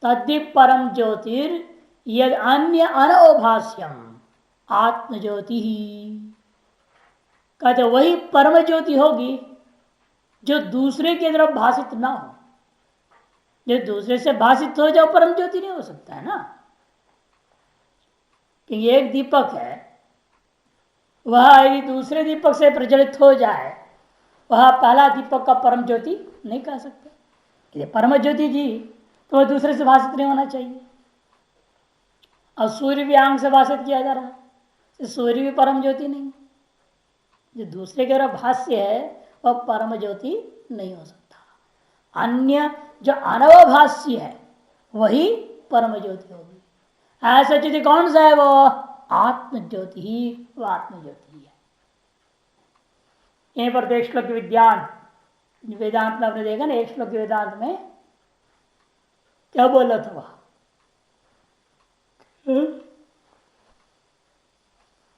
तद्धि परम ज्योतिर यद अन्य अनवभाष्यम आत्मज्योति ही। कहते वही परम ज्योति होगी जो दूसरे की तरफ भाषित ना हो। जो दूसरे से भाषित हो जाओ परम ज्योति नहीं हो सकता है ना। कि एक दीपक है, वह यदि दूसरे दीपक से प्रज्वलित हो जाए, वह पहला दीपक का परम ज्योति नहीं कह सकते। यदि परम ज्योति जी तो वह दूसरे से भाषित नहीं होना चाहिए। और सूर्य भी आंख से भाषित किया जा रहा है, तो सूर्य भी परम ज्योति नहीं। जो दूसरे के तरफ भाष्य है वह परम ज्योति नहीं हो सकता। अन्य जो अनवभाष्य है वही परम ज्योति होगी। ऐसा ज्योति कौन सा है? वो आत्म ज्योति ही, वो आत्म ज्योति है। यहीं पर एक श्लोक विज्ञान वेदांत में आपने देखा ना, एक श्लोक वेदांत में क्या बोला था वह?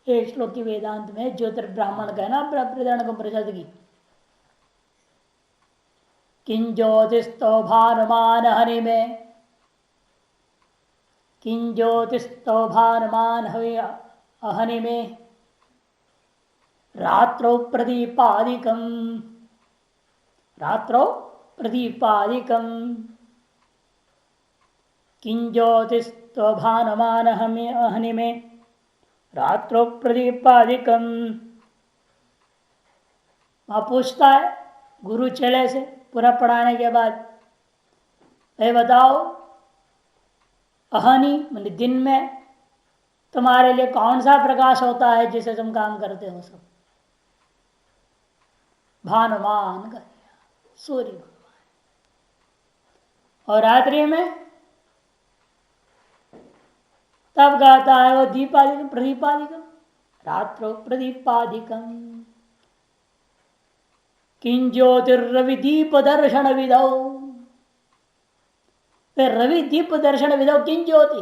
एक श्लोक की वेदांत में ज्योतिर्ब्राह्मण का है ना, परिषद की किं ज्योतिस्तो भानुमान हरि में, किं ज्योतिस्तो भानुमान हनि में रात्रो प्रदीपादिकम, रात्रो प्रदीपादिकम किं ज्योतिस्तो भानुमान हनि में रात्रो प्रदीपादिकम। वहां पूछता है गुरु चेले से पूरा पढ़ाने के बाद, ये बताओ अहनी मतलब दिन में तुम्हारे लिए कौन सा प्रकाश होता है जिसे तुम काम करते हो? सब भानुमान कर दिया, सूर्य भगवान। और रात्रि में तब गाता है वो दीपादिकम प्रदीपादिकम, रात्रो प्रदीपादिकम किं ज्योतिर्रवि दीप दर्शन विदौ। रवि दीप दर्शन विदौ किं ज्योति।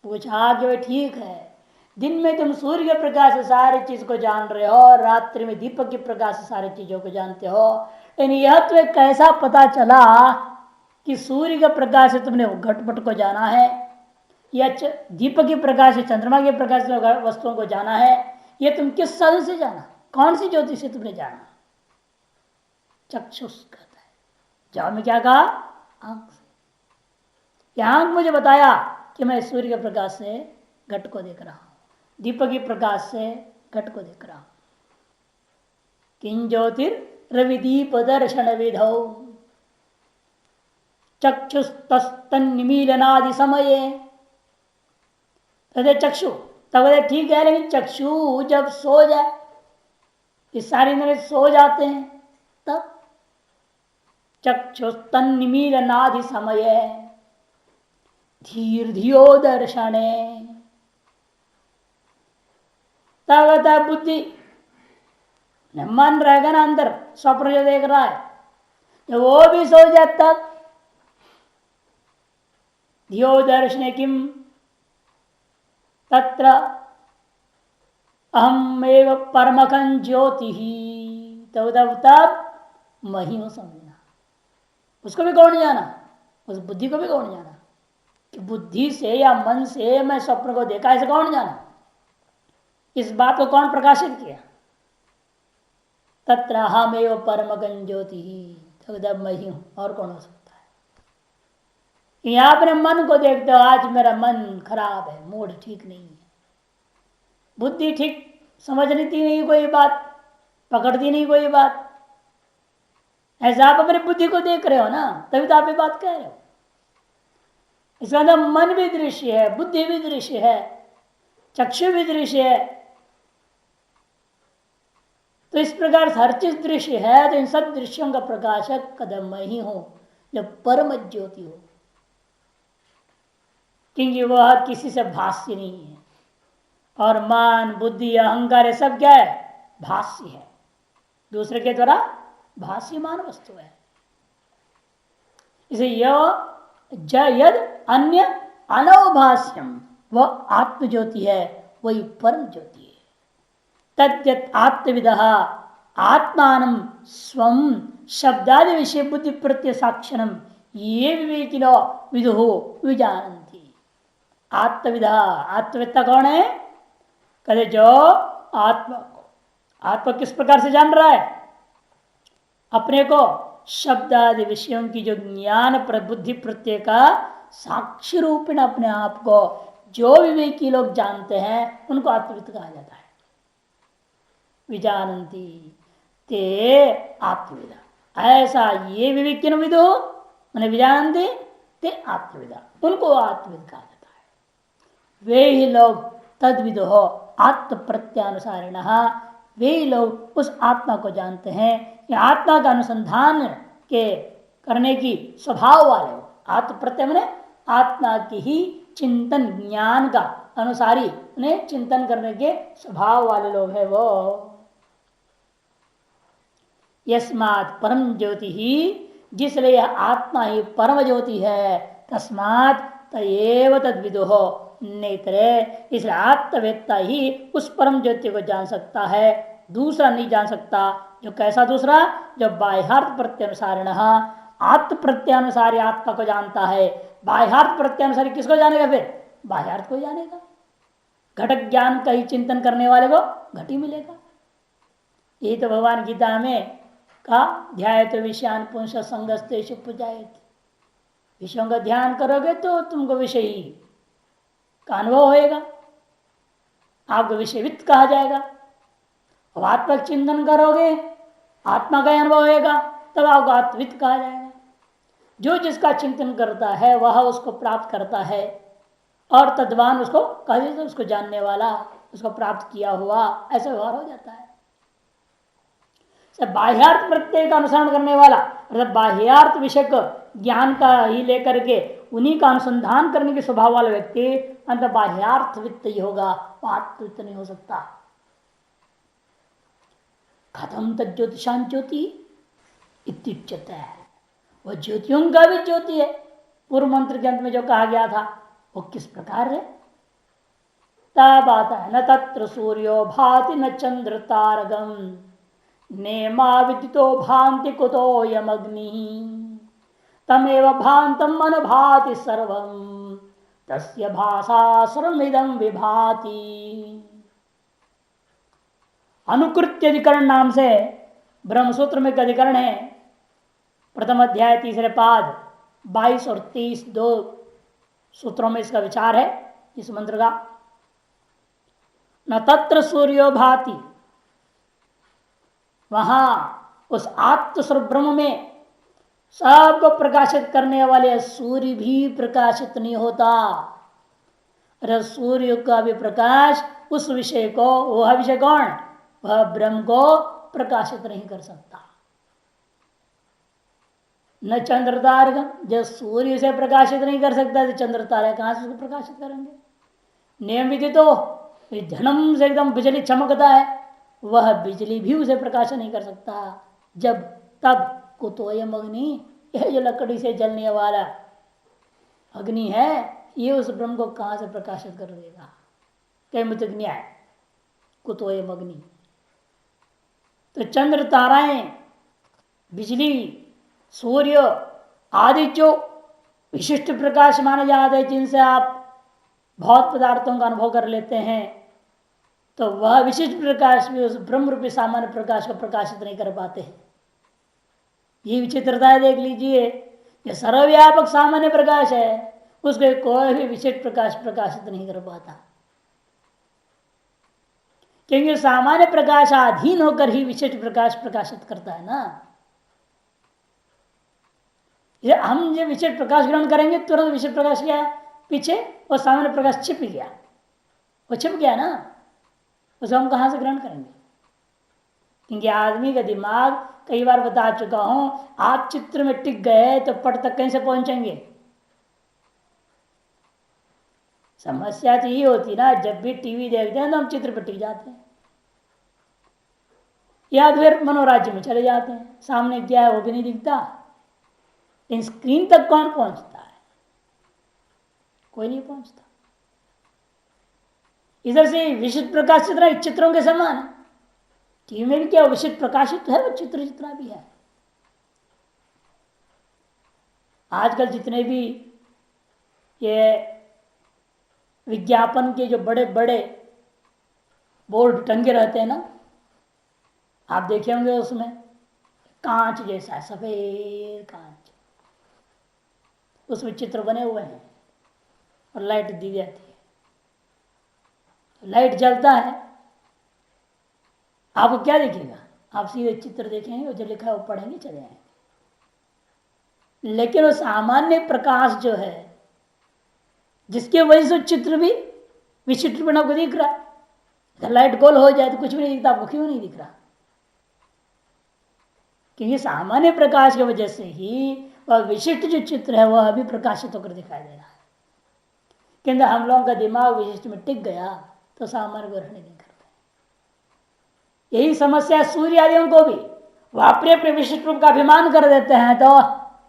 पूछा कि ठीक है, दिन में तुम सूर्य के प्रकाश से सारी चीज को जान रहे हो और रात्रि में दीपक के प्रकाश से सारी चीजों को जानते हो, लेकिन यह तुम्हें कैसा पता चला कि सूर्य के प्रकाश से तुमने घटपट को जाना है या दीपक के प्रकाश से चंद्रमा के प्रकाश से वस्तुओं को जाना है? यह तुम किस साधन से जाना? कौन सी ज्योति से तुमने जाना? चक्षुष कहता है। जवाब में क्या कहा? आंख से। यह आंख मुझे बताया कि मैं सूर्य के प्रकाश से घट को देख रहा हूं, दीपक के प्रकाश से घट को देख रहा हूं। किं ज्योतिर रविदीप दर्शन विधौ चक्षुस्तन्निमीलनादि समये। कहते चक्षु, तब ठीक है, लेकिन चक्षु जब सो जाए, इस सारी इंद्रिय सो जाते हैं, तब चक्षुस्तन्निमीलनादि समये धीर धियो दर्शने। तब बुद्धि मन रहेगा ना अंदर, स्वप्न जो देख रहा है, जब वो भी सो जाए तब धियो दर्शने किम तत्र अहमेव परमखं ज्योति ही। तब मही हूं समझना। उसको भी कौन जाना? उस बुद्धि को भी कौन जाना कि बुद्धि से या मन से मैं स्वप्न को देखा, ऐसे कौन जाना? इस बात को कौन प्रकाशित किया? तत्र अहमेव परमखं ज्योति ही, तब मैं ही हूं, और कौन हो सकता है? यहां अपने मन को देखते हो, आज मेरा मन खराब है, मूड ठीक नहीं है, बुद्धि ठीक समझती नहीं कोई बात, पकड़ती नहीं कोई बात। ऐसा आप अपनी बुद्धि को देख रहे हो ना, तभी तो आप ये बात कह रहे हो। इसका मतलब मन भी दृश्य है, बुद्धि भी दृश्य है, चक्षु भी दृश्य है। तो इस प्रकार से हर चीज दृश्य है, तो इन सब दृश्यों का प्रकाशक कदम मैं ही हूं, जब परम ज्योति हो, क्योंकि वह किसी से भाष्य नहीं है। और मान बुद्धि अहंकार सब क्या है? भाष्य है, दूसरे के द्वारा भाष्यमान वस्तु है। इसे यद अन्य अनवभाष्यम, वह आत्म ज्योति है, वही परम ज्योति है। तद्यत आत्मविद आत्मान स्वम शब्दादि विषय बुद्धि प्रत्य साक्षरम ये विवेकिनो विदुहो विजानती। आत्मविदा, आत्मवेत्ता कौन है? कहते जो आत्मा को, आत्मा किस प्रकार से जान रहा है? अपने को शब्द आदि विषयों की जो ज्ञान प्रबुद्धि प्रत्यय का साक्षी रूपेण अपने आप को जो विवेकी लोग जानते हैं उनको आत्मविद कहा जाता है। विजानंती ते आत्मविदा, ऐसा ये विवेकी विदो मैंने विजानंती ते आत्मविदा, उनको आत्मविद कहा जाता है। वे ही लोग तद विदो आत्म प्रत्यानुसारिण, वे लोग उस आत्मा को जानते हैं कि आत्मा का अनुसंधान के करने की स्वभाव वाले हो। आत्म प्रत्यय मैंने आत्मा की ही चिंतन ज्ञान का अनुसारी उन्हें चिंतन करने के स्वभाव वाले लोग हैं वो। यस्मात् परम ज्योति ही, जिसलिए आत्मा ही परम ज्योति है, तस्मात् तयेव तद्विदुः नेत्रे, इसलिए आत्मवेत्ता ही उस परम ज्योति को जान सकता है, दूसरा नहीं जान सकता। जो कैसा दूसरा? जो बाह्यार्थ प्रत्यानुसारिण, आत्म प्रत्यानुसारी आत्मा को जानता है। बाह्यार्थ प्रत्यानुसारी किसको जानेगा? फिर बाह्यार्थ को जानेगा। घटक ज्ञान का ही चिंतन करने वाले को घट ही मिलेगा। यही तो भगवान गीता में का ध्याय तो विषयान पुंस संगस्तेश पुजायत, विषयों का ध्यान करोगे तो तुमको विषय ही का अनुभव होएगा, आपको विषयवित्त कहा जाएगा। अब आत्मा चिंतन करोगे आत्मा का अनुभव होएगा, तब आपको आत्मवित्त कहा जाएगा। जो जिसका चिंतन करता है वह उसको प्राप्त करता है, और तद्वान उसको कहे तो उसको जानने वाला, उसको प्राप्त किया हुआ, ऐसा व्यवहार हो जाता है। बाह्यार्थ प्रत्यय का अनुसरण करने वाला, अर्थात बाह्यार्थ विषय को ज्ञान का ही लेकर के उन्हीं का अनुसंधान करने के स्वभाव वाला व्यक्ति अंत बाह्यार्थ वित्त ही होगा, वो आत्मवित्त नहीं हो सकता। खत्म तक ज्योतिषांत ज्योति इत्युच्यते है, वह ज्योतियों का भी ज्योति है। पूर्व मंत्र के अंत में जो कहा गया था वो किस प्रकार है? तब आता है न तत्र सूर्यो भाति न चंद्र तारगम नेमा विदितो भांति कुतो यमग्नि तमेव भांतम अनुभाति सर्वम तस्य भाषा सर्वमिदं विभाति। अनुकृत्य अधिकरण नाम से ब्रह्मसूत्र में एक अधिकरण है, प्रथम अध्याय तीसरे पाद 22 और 23 दो सूत्रों में इसका विचार है। इस मंत्र का न तत्र सूर्यो भाति, वहां उस आत्मस्वरूप ब्रह्म में सबको प्रकाशित करने वाले सूर्य भी प्रकाशित नहीं होता। अरे सूर्य का भी प्रकाश उस विषय को, वह विषय कौन? वह ब्रह्म को प्रकाशित नहीं कर सकता। न चंद्र तारक, जो सूर्य से प्रकाशित नहीं कर सकता तो चंद्र तारे कहां से उसको प्रकाशित करेंगे? नियमित तो धनम से एकदम बिजली चमकता है, वह बिजली भी उसे प्रकाशित नहीं कर सकता। जब तब कुतोयम अग्नि, यह जो लकड़ी से जलने वाला अग्नि है, ये उस ब्रह्म को कहां से प्रकाशित कर देगा? कई मुतक न्याय कुतोयम अग्नि। तो चंद्र ताराएं, बिजली, सूर्य आदि जो विशिष्ट प्रकाश माने जाते हैं, जिनसे आप भौत पदार्थों का अनुभव कर लेते हैं, तो वह विशिष्ट प्रकाश भी उस ब्रह्म रूपी सामान्य प्रकाश को प्रकाशित नहीं कर पाते हैं। ये विचित्रता है, देख लीजिए। ये सर्वव्यापक सामान्य प्रकाश है, उसको कोई भी विशिष्ट प्रकाश प्रकाशित नहीं कर पाता, क्योंकि सामान्य प्रकाश अधीन होकर ही विशिष्ट प्रकाश प्रकाशित करता है ना। हम जब विशिष्ट प्रकाश ग्रहण करेंगे तुरंत विशिष्ट प्रकाश क्या पीछे वो सामान्य प्रकाश छिप गया, वो छिप गया ना, उसे हम कहां से ग्रहण करेंगे? क्योंकि आदमी का दिमाग, कई बार बता चुका हूं, आप चित्र में टिक गए तो पट तक कैसे पहुंचेंगे? समस्या तो ये होती ना, जब भी टीवी देखते हैं तो हम चित्र पर टिक जाते हैं, या फिर मनोराज्य में चले जाते हैं, सामने क्या है वो भी नहीं दिखता। इन स्क्रीन तक कौन पहुंचता है? कोई नहीं पहुंचता। इधर से विशिष्ट प्रकाशित रहा चित्रों के समान, टीवी में भी क्या विशिष्ट प्रकाशित है वो चित्र जितना भी है। आजकल जितने भी ये विज्ञापन के जो बड़े बड़े बोर्ड टंगे रहते हैं ना, आप देखे होंगे, उसमें कांच जैसा है, सफेद कांच, उसमें चित्र बने हुए हैं और लाइट दी जाती है। लाइट जलता है, आपको क्या दिखेगा? आप सीधे चित्र देखेंगे और जो लिखा है वो पढ़ेंगे, चले आएंगे। लेकिन वो सामान्य प्रकाश जो है, जिसके वजह से चित्र भी विचित्र बना को दिख रहा है। अगर लाइट गोल हो जाए तो कुछ भी नहीं दिखता, आपको क्यों नहीं दिख रहा? क्योंकि सामान्य प्रकाश की वजह से ही वह विशिष्ट जो चित्र है वह अभी प्रकाशित होकर दिखाई दे रहा है। किंतु हम लोगों का दिमाग विशिष्ट में टिक गया तो सामान्य ग्रहण नहीं करते। यही समस्या सूर्य आदियों को भी वह अपने अपने विशिष्ट रूप का अभिमान कर देते हैं, तो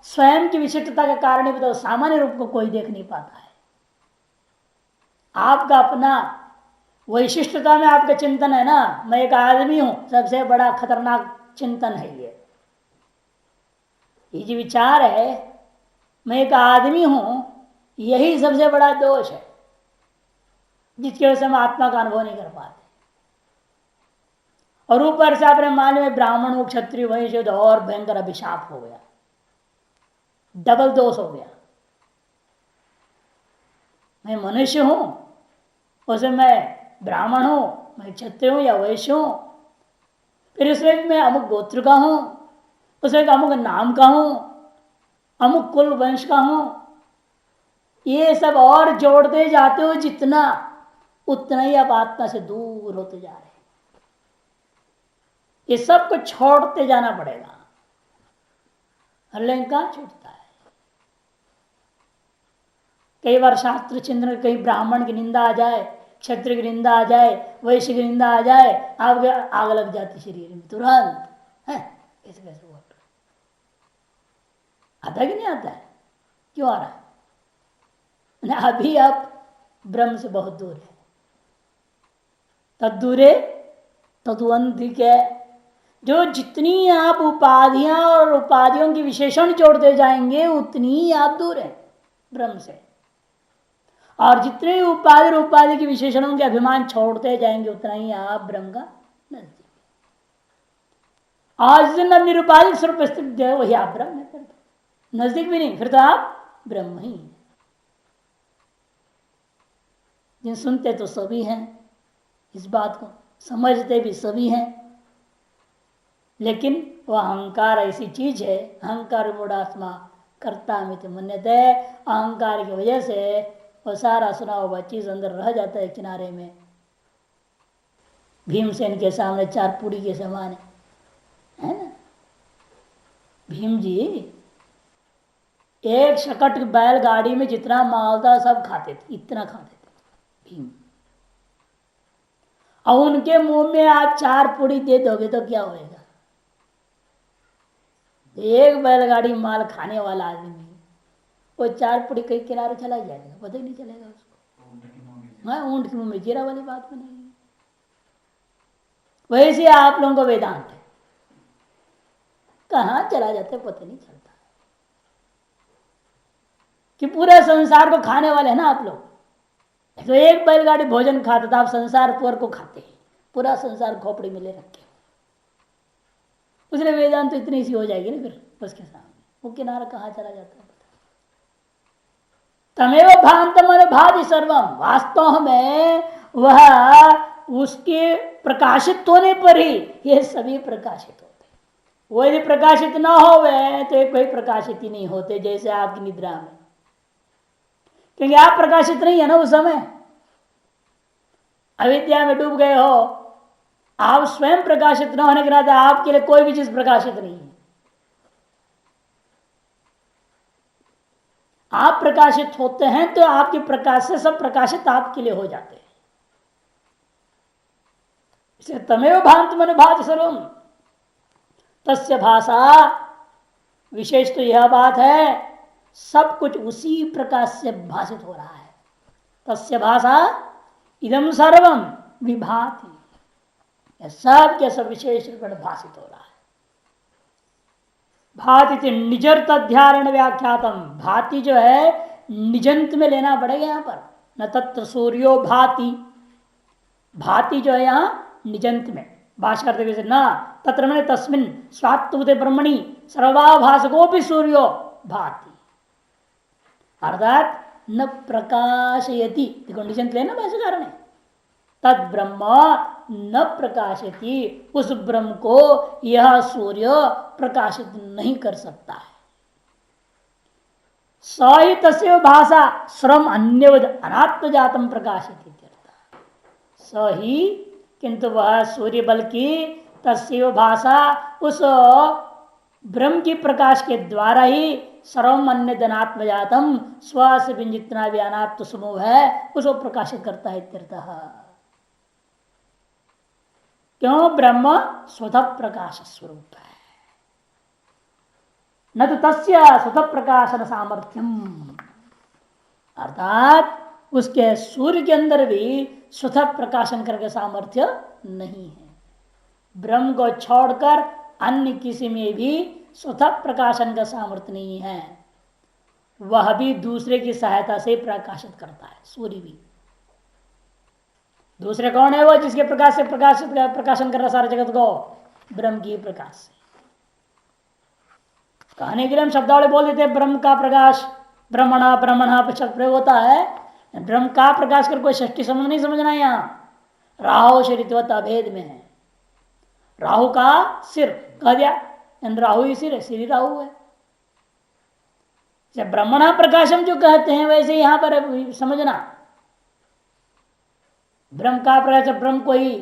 स्वयं की विशिष्टता के कारण भी तो सामान्य रूप को कोई देख नहीं पाता है। आपका अपना वैशिष्टता में आपका चिंतन है ना, मैं एक आदमी हूं, सबसे बड़ा खतरनाक चिंतन है ये जो विचार है, मैं एक आदमी हूं, यही सबसे बड़ा दोष है, जिसकी वजह से हम आत्मा का अनुभव नहीं कर पाते। और ऊपर से आपने मान में ब्राह्मण हो, क्षत्रिय, वैश्य, तो और भयंकर अभिशाप हो गया, डबल दोष हो गया। मैं मनुष्य हूं, उसे मैं ब्राह्मण हूं, मैं क्षत्रिय हूं या वैश्य हूं, फिर उसमें मैं अमुक गोत्र का हूं, उसमें अमुक नाम का हूं, अमुक कुल वंश का हूं, ये सब और जोड़ते जाते हो जितना, उतना ही आप आत्मा से दूर होते जा रहे हैं। ये सब को छोड़ते जाना पड़ेगा। लेकिन कहां छूटता है? कई बार शास्त्र चिंतन, कहीं ब्राह्मण की निंदा आ जाए, क्षत्रिय की निंदा आ जाए, वैश्य की निंदा आ जाए, आपके आग लग जाती शरीर में तुरंत है। कैसे कैसे हुआ? आता कि नहीं आता है? क्यों आ रहा है? अभी आप ब्रह्म से बहुत दूर है। तदूरे तदुअंधिक है। जो जितनी आप उपाधियां और उपाधियों के विशेषण जोड़ते जाएंगे उतनी ही आप दूर है ब्रह्म से। और जितने उपाधि और उपाधि के विशेषणों के अभिमान छोड़ते जाएंगे उतना ही आप ब्रह्म का नजदीक। आज दिन अब निरुपाधिक स्वरूप स्थित है, वही आप ब्रह्म है। नजदीक भी नहीं, फिर तो आप ब्रह्म ही। जिन सुनते तो सभी हैं, इस बात को समझते भी सभी हैं, लेकिन वह अहंकार ऐसी चीज है, अहंकार मूढ़ात्मा कर्ता मित मन्यते। अहंकार की वजह से वह सारा सुना हुआ चीज अंदर रह जाता है किनारे में। भीमसेन के सामने चार पूड़ी के समान है ना। भीम जी एक शकट बैलगाड़ी में जितना माल था सब खाते थे, इतना खाते थे भीम। और उनके मुंह में आप चार पूड़ी दे दोगे तो क्या होएगा? एक बैलगाड़ी माल खाने वाला आदमी वो चार पूड़ी कहीं किनारे चला जाएगा, पता ही नहीं चलेगा उसको। हाँ, ऊंट के मुंह में जीरा वाली बात में नहीं। वैसे आप लोगों को वेदांत है, कहां चला जाता है पता नहीं चलता कि पूरे संसार को खाने वाले हैं ना आप लोग। तो एक बैलगाड़ी भोजन खाता था, आप संसार पर को खाते हैं, पूरा संसार खोपड़ी में ले रखे। उसने वेदांत तो इतनी सी हो जाएगी ना फिर उसके सामने, वो किनारा कहाँ चला जाता है? तमेव भांतम अनुभाति सर्वम। वास्तव में वह उसके प्रकाशित होने पर ही ये सभी प्रकाशित होते। वो यदि प्रकाशित ना हो तो कोई प्रकाशित ही नहीं होते, जैसे आपकी निद्रा में। क्योंकि आप प्रकाशित नहीं है ना उस समय, अविद्या में डूब गए हो। आप स्वयं प्रकाशित न होने के नाते आपके लिए कोई भी चीज प्रकाशित नहीं है। आप प्रकाशित होते हैं तो आपके प्रकाश से सब प्रकाशित आपके लिए हो जाते हैं। इसे तमेव भांत मन भात सर्वम तस्य भाषा। विशेष तो यह बात है, सब कुछ उसी प्रकाश से भाषित हो रहा है। तस्य भाषा इदम सर्वम विभाति, सब के सब विशेष रूप में भाषित हो रहा है। भाति निजर्त अध्यारण व्याख्यातम, भाति जो है निजंत में लेना पड़ेगा यहां पर। न तत्र सूर्यो भाति, भाति जो है यहां निजंत में भाषा करते हुए न तत्र मैंने तस्मिन स्वात्वते ब्रह्मणि सर्वाभासको भी सूर्यो भाति, अर्थात न प्रकाशयति, देखो निजंत लेना भाषाकार ने, तद ब्रह्म न प्रकाशयति, उस ब्रह्म को यह सूर्य प्रकाशित नहीं कर सकता है। स ही तस्व भाषा श्रम अन्यवद अनात्म जातम प्रकाशित, स ही किंतु वह सूर्य बल की तस्व भाषा उस ब्रह्म की प्रकाश के द्वारा ही सर्वम अन्य धनात्म जातम, स्व से भी जितना भी अनात्म समूह है उसको प्रकाशित करता है इत्यर्थः। क्यों? ब्रह्म स्वतः प्रकाश स्वरूप है, न तो तस्य स्वतः प्रकाशन सामर्थ्यम, अर्थात उसके सूर्य के अंदर भी स्वतः प्रकाशन करके सामर्थ्य नहीं है। ब्रह्म को छोड़कर अन्य किसी में भी स्वतः प्रकाशन का सामर्थ्य नहीं है, वह भी दूसरे की सहायता से प्रकाशित करता है। सूर्य भी दूसरे कौन है? वो जिसके प्रकाश से प्रकाशन कर रहा सारे जगत को, ब्रह्म की प्रकाश से। कहने के लिए हम शब्दावली बोल देते हैं ब्रह्म का प्रकाश, ब्रह्मणा ब्रह्मणा पर प्रयोग होता है। ब्रह्म का प्रकाश कर कोई षष्ठी समझ नहीं समझना है। यहाँ राहु शरीरवत अभेद में है, राहु का सिर कह दिया, राहु ही सिर है, सिर ही राहु है। जब ब्रह्मणा प्रकाशम जो कहते हैं वैसे यहां पर समझना, ब्रह्म का प्रकाश ब्रह्म को ही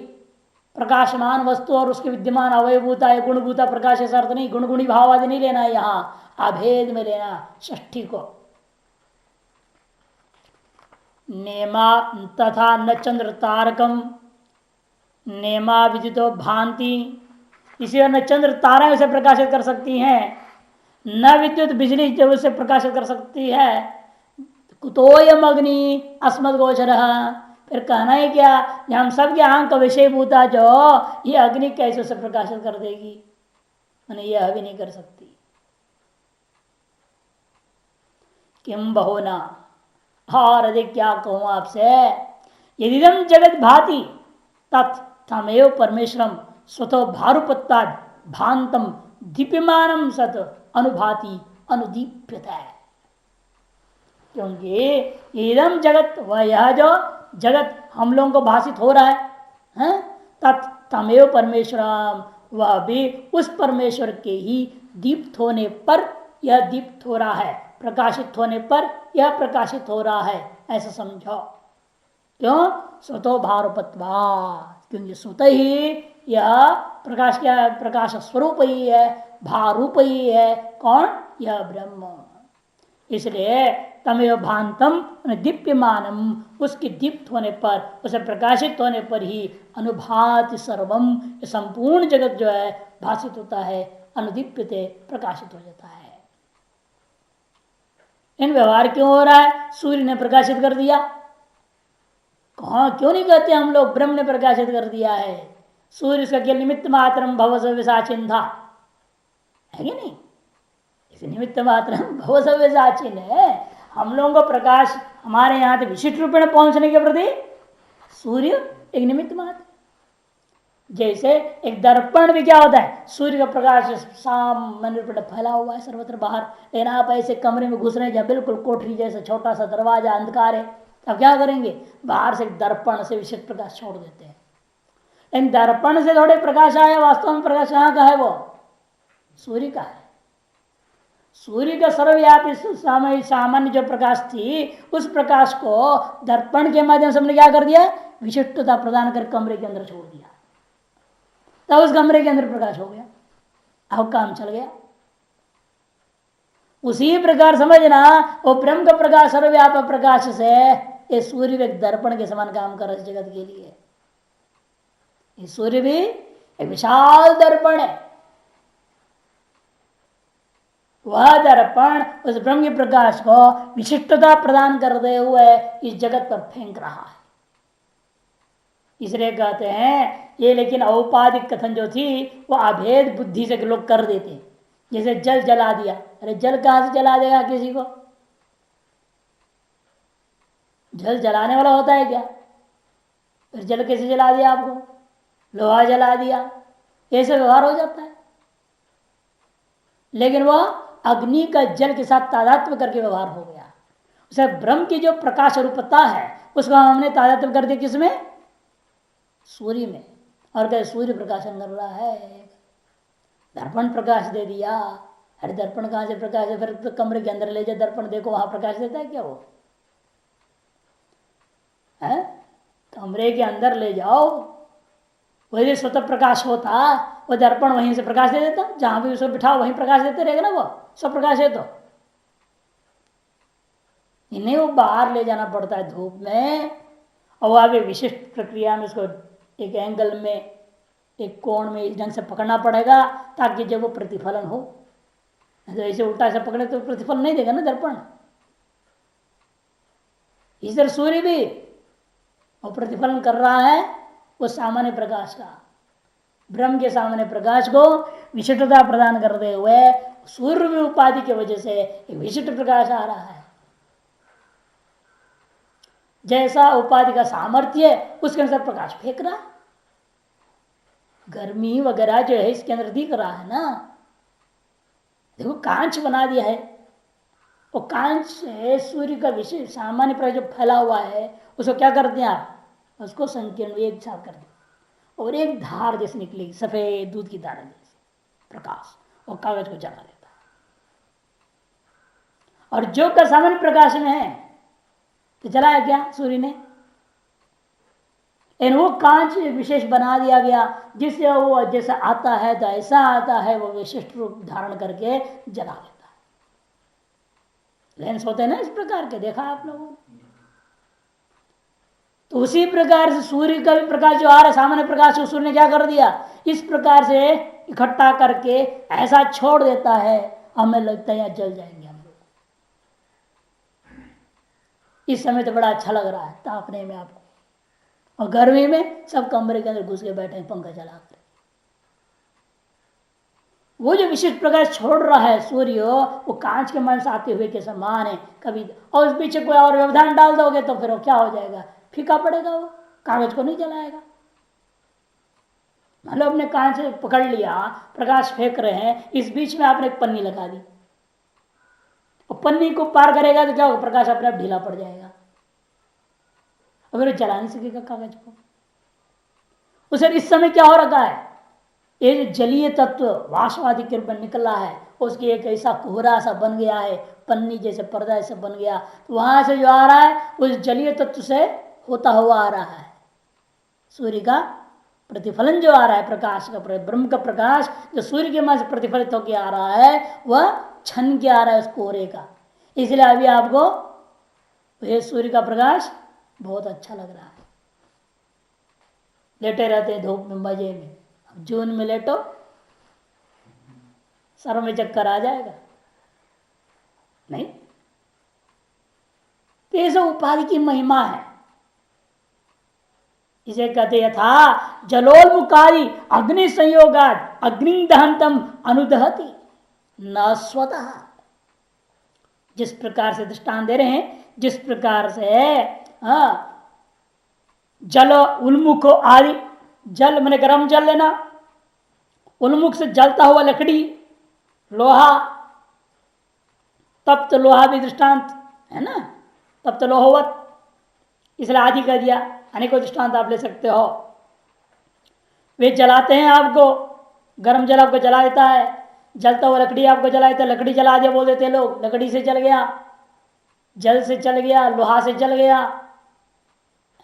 प्रकाशमान वस्तु और उसके विद्यमान अवयभूता है, गुणभूता प्रकाश ऐसा अर्थ नहीं, गुणगुणी भाव आदि नहीं लेना है, यहाँ अभेद में लेना षष्ठी को। नेमा तथा न चंद्र तारकम, नेमा विदितो भांति, इसे न चंद्र तारा उसे प्रकाशित कर सकती हैं, न विद्युत बिजली जब उसे प्रकाशित कर सकती है। कुतोयम अग्नि अस्मद गोचर, फिर कहना है क्या, हम सब के आंख का विषय भूता जो ये अग्नि कैसे उसे प्रकाशित कर देगी, मैंने यह भी नहीं कर सकती। किम बहुना, और अधिक क्या कहूं आपसे, यदिदम जगत भाति तत् तमेव परमेश्वरम स्वतो भारुपत्ता भांतम दीप्यमानम सत अनुभाति अनुदीप्यता है। क्योंकि इदम जगत, वह यह जो जगत हम लोगों को भाषित हो रहा है, तत् तमेव परमेश्वरम, वह भी उस परमेश्वर के ही दीप्त होने पर यह दीप्त हो रहा है, प्रकाशित होने पर यह प्रकाशित हो रहा है, ऐसा समझो। क्यों? स्वतो भारुपत्वा, क्योंकि स्वतः ही यह प्रकाश क्या, प्रकाश स्वरूप ही है, भारूप ही है। कौन? यह ब्रह्म। इसलिए तमेव भांतम दीप्यमानम, उसके दीप्त होने पर, उसे प्रकाशित होने पर ही अनुभाति सर्वम, संपूर्ण जगत जो है भाषित होता है, अनुदीप्यते प्रकाशित हो जाता है। इन व्यवहार क्यों हो रहा है? सूर्य ने प्रकाशित कर दिया, कहा क्यों नहीं कहते हम लोग ब्रह्म ने प्रकाशित कर दिया है। सूर्य इसका केवल निमित्त मात्रम भवसव्यसाचिन था, है कि नहीं? इसे निमित्त मात्र भवसव्यसाचिन है। हम लोगों को प्रकाश हमारे यहाँ से विशिष्ट रूप में पहुंचने के प्रति सूर्य एक निमित्त मात्र। जैसे एक दर्पण भी क्या होता है, सूर्य का प्रकाश सामान्य रूप में फैला हुआ है सर्वत्र बाहर, लेकिन आप ऐसे कमरे में घुस रहे हैं बिल्कुल कोठरी जैसे छोटा सा दरवाजा अंधकार है, अब क्या करेंगे, बाहर से दर्पण से विशिष्ट प्रकाश छोड़ देते हैं। लेकिन दर्पण से थोड़े प्रकाश आया, वास्तव में प्रकाश कहाँ का है? वो सूर्य का है। सूर्य का सर्वव्यापी सामान्य जो प्रकाश थी, उस प्रकाश को दर्पण के माध्यम से हमने क्या कर दिया, विशिष्टता प्रदान कर कमरे के अंदर छोड़ दिया, तब उस कमरे के अंदर प्रकाश हो गया, अब काम चल गया। उसी प्रकार समझना, वो ब्रह्म का प्रकाश सर्वव्यापक प्रकाश से ये सूर्य एक दर्पण के समान काम कर रहा है जगत के लिए। ये सूर्य भी एक विशाल दर्पण है, वह दर्पण उस ब्रह्म के प्रकाश को विशिष्टता प्रदान करते हुए इस जगत पर फेंक रहा है। इसलिए कहते हैं ये, लेकिन औपाधिक कथन जो थी वो अभेद बुद्धि से लोग कर देते हैं। जैसे जल जला दिया, अरे जल कहां से जला देगा किसी को? जल जलाने वाला होता है क्या? फिर जल कैसे जला दिया आपको? लोहा जला दिया, ऐसे व्यवहार हो जाता है। लेकिन वह अग्नि का जल के साथ तादात्म्य करके व्यवहार हो गया। उसे ब्रह्म की जो प्रकाश रूपता है उसका हमने तादात्म्य कर दिया किसमें? सूर्य में। और क्या सूर्य प्रकाशन कर रहा है, दर्पण प्रकाश दे दिया। अरे दर्पण कहां से प्रकाश है? फिर तो कमरे के अंदर ले जाए दर्पण, देखो वहां प्रकाश देता है क्या वो? है कमरे के अंदर ले जाओ, वही स्वतः प्रकाश होता, वो दर्पण वहीं से प्रकाश दे देता, जहां भी उसको बिठाओ वहीं प्रकाश देते रहेगा ना, वो सब प्रकाश है। तो इन्हें वो बाहर ले जाना पड़ता है धूप में, और वह भी विशिष्ट प्रक्रिया में उसको एक एंगल में, एक कोण में इस ढंग से पकड़ना पड़ेगा ताकि जब वो प्रतिफलन हो। तो ऐसे उल्टा से पकड़े तो प्रतिफल नहीं देगा ना दर्पण। इस तरह सूर्य भी वो प्रतिफलन कर रहा है वो सामान्य प्रकाश का, ब्रह्म के सामान्य प्रकाश को विशिष्टता प्रदान करते हुए सूर्य उपाधि की वजह से एक विशिष्ट प्रकाश आ रहा है। जैसा उपाधि का सामर्थ्य उसके अनुसार प्रकाश फेंक रहा है। गर्मी वगैरह जो है इसके अंदर दिख रहा है ना, देखो कांच बना दिया है, वो कांच है सूर्य का विशेष सामान्य प्रकाश जो फैला हुआ है उसको क्या कर दिया आप? उसको संकीर्ण एक साथ कर दिया और एक धार जैसे निकलेगी सफेद दूध की धारा जैसे प्रकाश, और कागज को जला देता है। और जो का सामान्य प्रकाश में है तो जलाया क्या सूर्य ने? लेकिन वो कांच विशेष बना दिया गया जिससे वो जैसा आता है तो ऐसा आता है, वो विशिष्ट रूप धारण करके जला देता है। लेंस होते हैं ना इस प्रकार के, देखा आप लोगों ने? तो उसी प्रकार से सूर्य का भी प्रकाश जो आ रहा है सामान्य प्रकाश को सूर्य ने क्या कर दिया? इस प्रकार से इकट्ठा करके ऐसा छोड़ देता है, हमें लगता है यहाँ जल जाएंगे हम लोग। इस समय तो बड़ा अच्छा लग रहा है तापने में आपको, और गर्मी में सब कमरे के अंदर घुस के बैठे पंखा चला कर। वो जो विशिष्ट प्रकाश छोड़ रहा है सूर्य वो कांच के मन से आते हुए के समान है कभी, और उस पीछे कोई और व्यवधान डाल दोगे तो फिर वो क्या हो जाएगा? फीका पड़ेगा, वो कागज को नहीं जलाएगा। मान लो अपने कांच पकड़ लिया, प्रकाश फेंक रहे हैं, इस बीच में आपने एक पन्नी लगा दी, और पन्नी को पार करेगा तो क्या होगा? प्रकाश अपने आप ढीला पड़ जाएगा, अगर जला नहीं सकेगा कागज को। उसे इस समय क्या हो रखा है? ये जो जलीय तत्व वाष्पवादी के रूप में निकला है उसकी एक ऐसा कोहरा सा बन गया है, पन्नी जैसे पर्दा ऐसा बन गया, तो वहां से जो आ रहा है उस जलीय तत्व से होता हुआ आ रहा है। सूर्य का प्रतिफलन जो आ रहा है प्रकाश का, ब्रह्म का प्रकाश जो सूर्य के मां से प्रतिफलित होकर आ रहा है वह छन के आ रहा है उस कोहरे का। इसलिए अभी आपको ये सूर्य का प्रकाश बहुत अच्छा लग रहा है। लेटे रहते हैं धूप में मजे में, जून में लेटो सर में चक्कर आ जाएगा नहीं। तो ये सब उपाधि की महिमा है। इसे कहते यथा जलोन्मुखादि अग्नि संयोगाद अग्नि दहंतम अनुदहति न स्वतः। जिस प्रकार से दृष्टांत दे रहे हैं, जिस प्रकार से जल उन्मुख आदि, जल मैंने गर्म जल लेना, उन्मुख से जलता हुआ लकड़ी, लोहा, तब तो लोहा भी दृष्टांत है ना, तब तो लोहवत, इसलिए आदि कर दिया। अनेकों दृष्टांत आप ले सकते हो। वे जलाते हैं आपको, गर्म जल आपको जला देता है, जलता हुआ लकड़ी आपको जला देता है, लकड़ी जला दिया बोल देते लोग, लकड़ी से जल गया, जल से जल गया, लोहा से जल गया,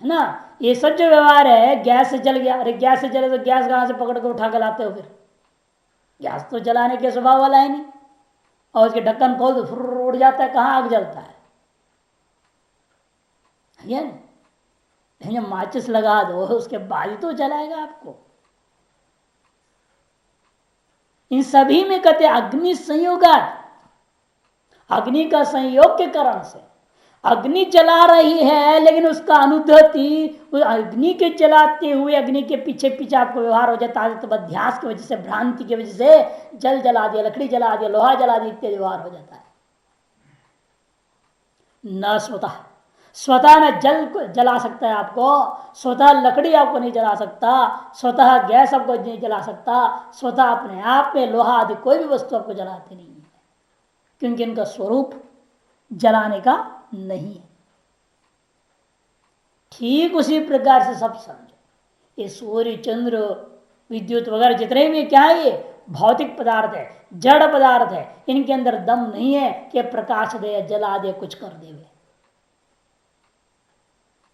है ना। ये सब जो व्यवहार है, गैस से जल गया, अरे गैस से जले तो गैस कहां से पकड़ कर उठा कर लाते हो? फिर गैस तो जलाने के स्वभाव वाला है नहीं, और उसके ढक्कन खोल दो फुर उड़ जाता है, कहाँ आग जलता है? माचिस लगा दो उसके बाद ही तो जलाएगा आपको। इन सभी में कहते अग्नि संयोग, अग्नि का संयोग के कारण से अग्नि जला रही है लेकिन उसका अनुभूति उस अग्नि के जलाते हुए अग्नि के पीछे पीछे आपको व्यवहार हो जाता है, तो अध्यास की वजह से, भ्रांति की वजह से जल जला दिया, लकड़ी जला दिया, लोहा जला दिया इत्यादि व्यवहार हो जाता है। न स्वतः, स्वतः न जल को जला सकता है आपको, स्वतः लकड़ी आपको नहीं जला सकता, स्वतः गैस आपको नहीं जला सकता, स्वतः अपने आप में लोहा आदि कोई भी वस्तु आपको जलाती नहीं है, क्योंकि इनका स्वरूप जलाने का नहीं है। ठीक उसी प्रकार से सब समझो, ये सूर्य चंद्र विद्युत वगैरह जितने भी क्या है, ये भौतिक पदार्थ है, जड़ पदार्थ है, इनके अंदर दम नहीं है कि प्रकाश दे, जला दे, कुछ कर दे।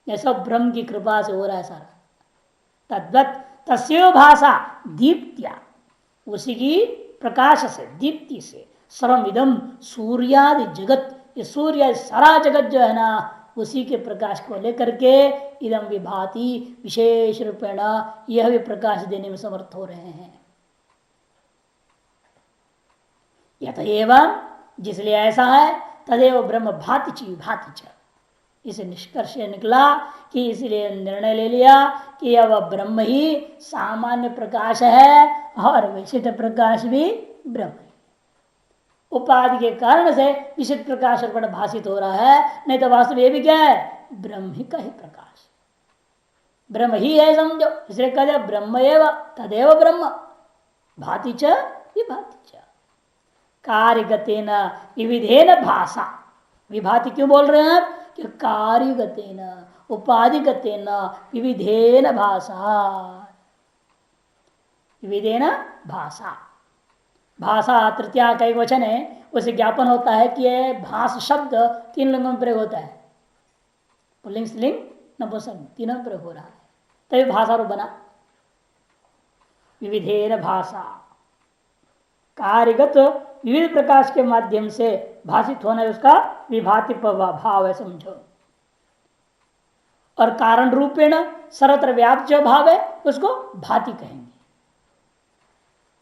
यह सब ब्रह्म की कृपा से हो रहा है सारा। तद्वत तस्यो भाषा दीप्त्या, उसी की प्रकाश से, दीप्ति से, सर्वमिदम सूर्यादि जगत, ये सूर्य सारा जगत जो है ना, उसी के प्रकाश को लेकर के इदम विभाति, विशेष रूपेण यह भी प्रकाश देने में समर्थ हो रहे हैं। यत एवं, जिसलिए ऐसा है, तदेव ब्रह्म भाति च विभाति च, इसे निष्कर्ष निकला कि इसलिए निर्णय ले लिया कि यह वह ब्रह्म ही सामान्य प्रकाश है और विशिष्ट प्रकाश भी ब्रह्म है। उपाधि के कारण से विशिष्ट प्रकाश और भाषित हो रहा है, नहीं तो वास्तव ये भी क्या है, ब्रह्म ही का ही प्रकाश, ब्रह्म ही है समझो। इसलिए कहते ब्रह्म एव तदेव ब्रह्म भाति च विभाति च, कार्यगतेन विविधेन भाषा, विभाति क्यों बोल रहे हैं कि कार्यगतेन उपाधिगतेन विविधेन भाषा, विविधेन भाषा, भाषा तृतीया का एक वचन है, उसे ज्ञापन होता है कि यह भाष शब्द तीन लिंगों में प्रयोग होता है, पुल्लिंग स्त्रीलिंग नपुंसक तीनों में प्रयोग हो रहा है, तभी भाषा रूप बना। विविधेन भाषा, कार्यगत विविध प्रकाश के माध्यम से भाषित होना है, उसका विभाति भाव है समझो। और कारण रूपेण सर्वत्र व्याप्त जो भाव है उसको भाति कहेंगे।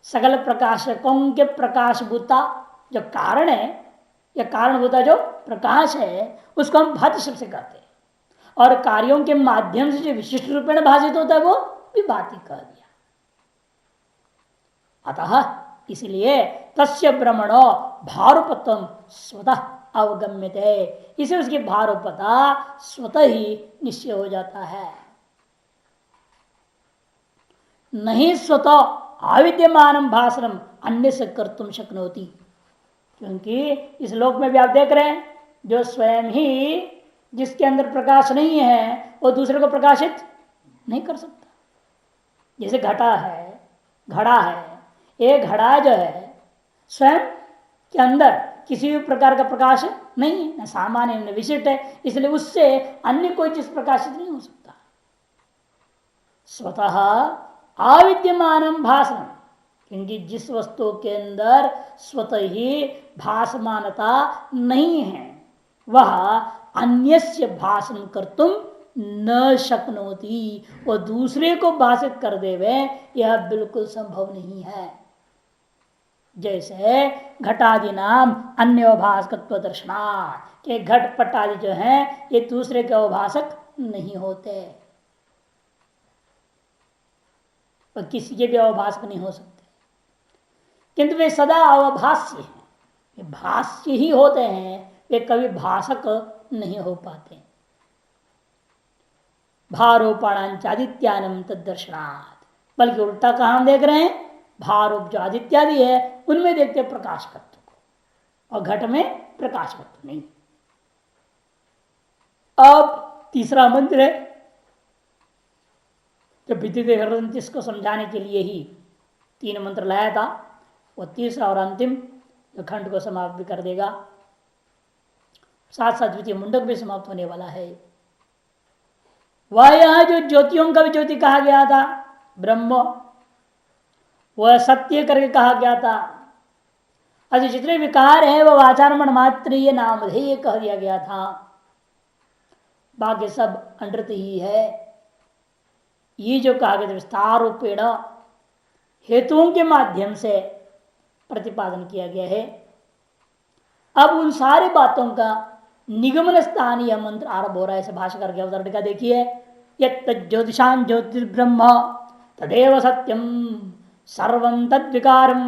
सकल प्रकाशकों के प्रकाशभूता जो कारण है, या कारणभूता जो प्रकाश है, उसको हम भाति शब्द से कहते हैं, और कार्यों के माध्यम से जो विशिष्ट रूपेण भाषित होता है वो विभाति कह दिया। अतः इसलिए तस्य ब्रह्मणो भारूपत्वम स्वतः अवगम्यते, इसे उसकी भारूपता स्वतः ही निश्चय हो जाता है। नहीं स्वतः अविद्यमान भाषणम अन्य से कर्तुम शक्नोति, क्योंकि इस लोक में भी आप देख रहे हैं, जो स्वयं ही जिसके अंदर प्रकाश नहीं है वो दूसरे को प्रकाशित नहीं कर सकता। जैसे घटा है, घड़ा है, एक घड़ा जो है स्वयं के अंदर किसी भी प्रकार का प्रकाश नहीं है, न सामान्य न विशिष्ट है, इसलिए उससे अन्य कोई चीज प्रकाशित नहीं हो सकता। स्वतः अविद्यमान भाषण, क्योंकि जिस वस्तु के अंदर स्वतः ही भासमानता नहीं है वह अन्यस्य भाषण कर्तुम न शक्नोति, वो दूसरे को भाषित कर देवे यह बिल्कुल संभव नहीं है। जैसे घटादि नाम अन्योभाषकत्व दर्शनार्थ, के घट पट आदि जो है ये दूसरे के अवभाषक नहीं होते, और किसी के भी अवभाषक नहीं हो सकते, किंतु वे सदा अवभाष्य हैं, वे भाष्य ही होते हैं, वे कभी भाषक नहीं हो पाते। भारोपाणादित्यानम तदर्शनात्, बल्कि उल्टा कहा हम देख रहे हैं, भारूप जो आदित्यादि है उनमें देखते प्रकाश तत्व को, और घट में प्रकाश तत्व नहीं। अब तीसरा मंत्र है, जो विद्युत इसको समझाने के लिए ही तीन मंत्र लाया था, वो तीसरा और अंतिम जो खंड को समाप्त भी कर देगा, साथ साथ द्वितीय मुंडक भी समाप्त होने वाला है। वह यह जो ज्योतियों का भी ज्योति कहा गया था ब्रह्म, वह सत्य करके कहा गया था। अच्छा, जितने विकार है वह आचारमण मात्र ये नामधेय कह दिया गया था, बाकी सब अनृत ही है। ये जो कहा गया विस्तार रूपेण हेतुओं के माध्यम से प्रतिपादन किया गया है। अब उन सारी बातों का निगमन स्थानीय मंत्र आरंभ हो रहा है। ऐसे भाषकर के अवतरण का देखिए, यत् ज्योतिषां ज्योतिर्ब्रह्म तदेव सत्यम सर्वं तद्विकारम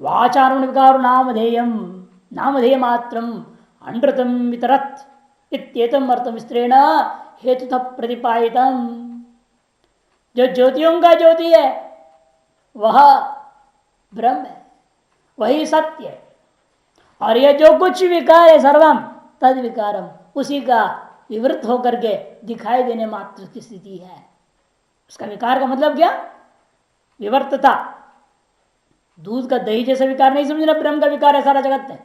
वाचारण विकार नामधेयम नामधेय मात्रम अनृतम वितरत इत्येतम अर्थम विस्तरेण हेतुतः प्रतिपादितम। जो ज्योतियों का ज्योति है वह ब्रह्म है, वही सत्य है। और यह जो कुछ विकार है सर्वम तद विकारम, उसी का विवृत होकर के दिखाई देने मात्र की स्थिति है। उसका विकार का मतलब क्या? विवर्तता। दूध का दही जैसे विकार नहीं समझना, ब्रह्म का विकार है सारा जगत में।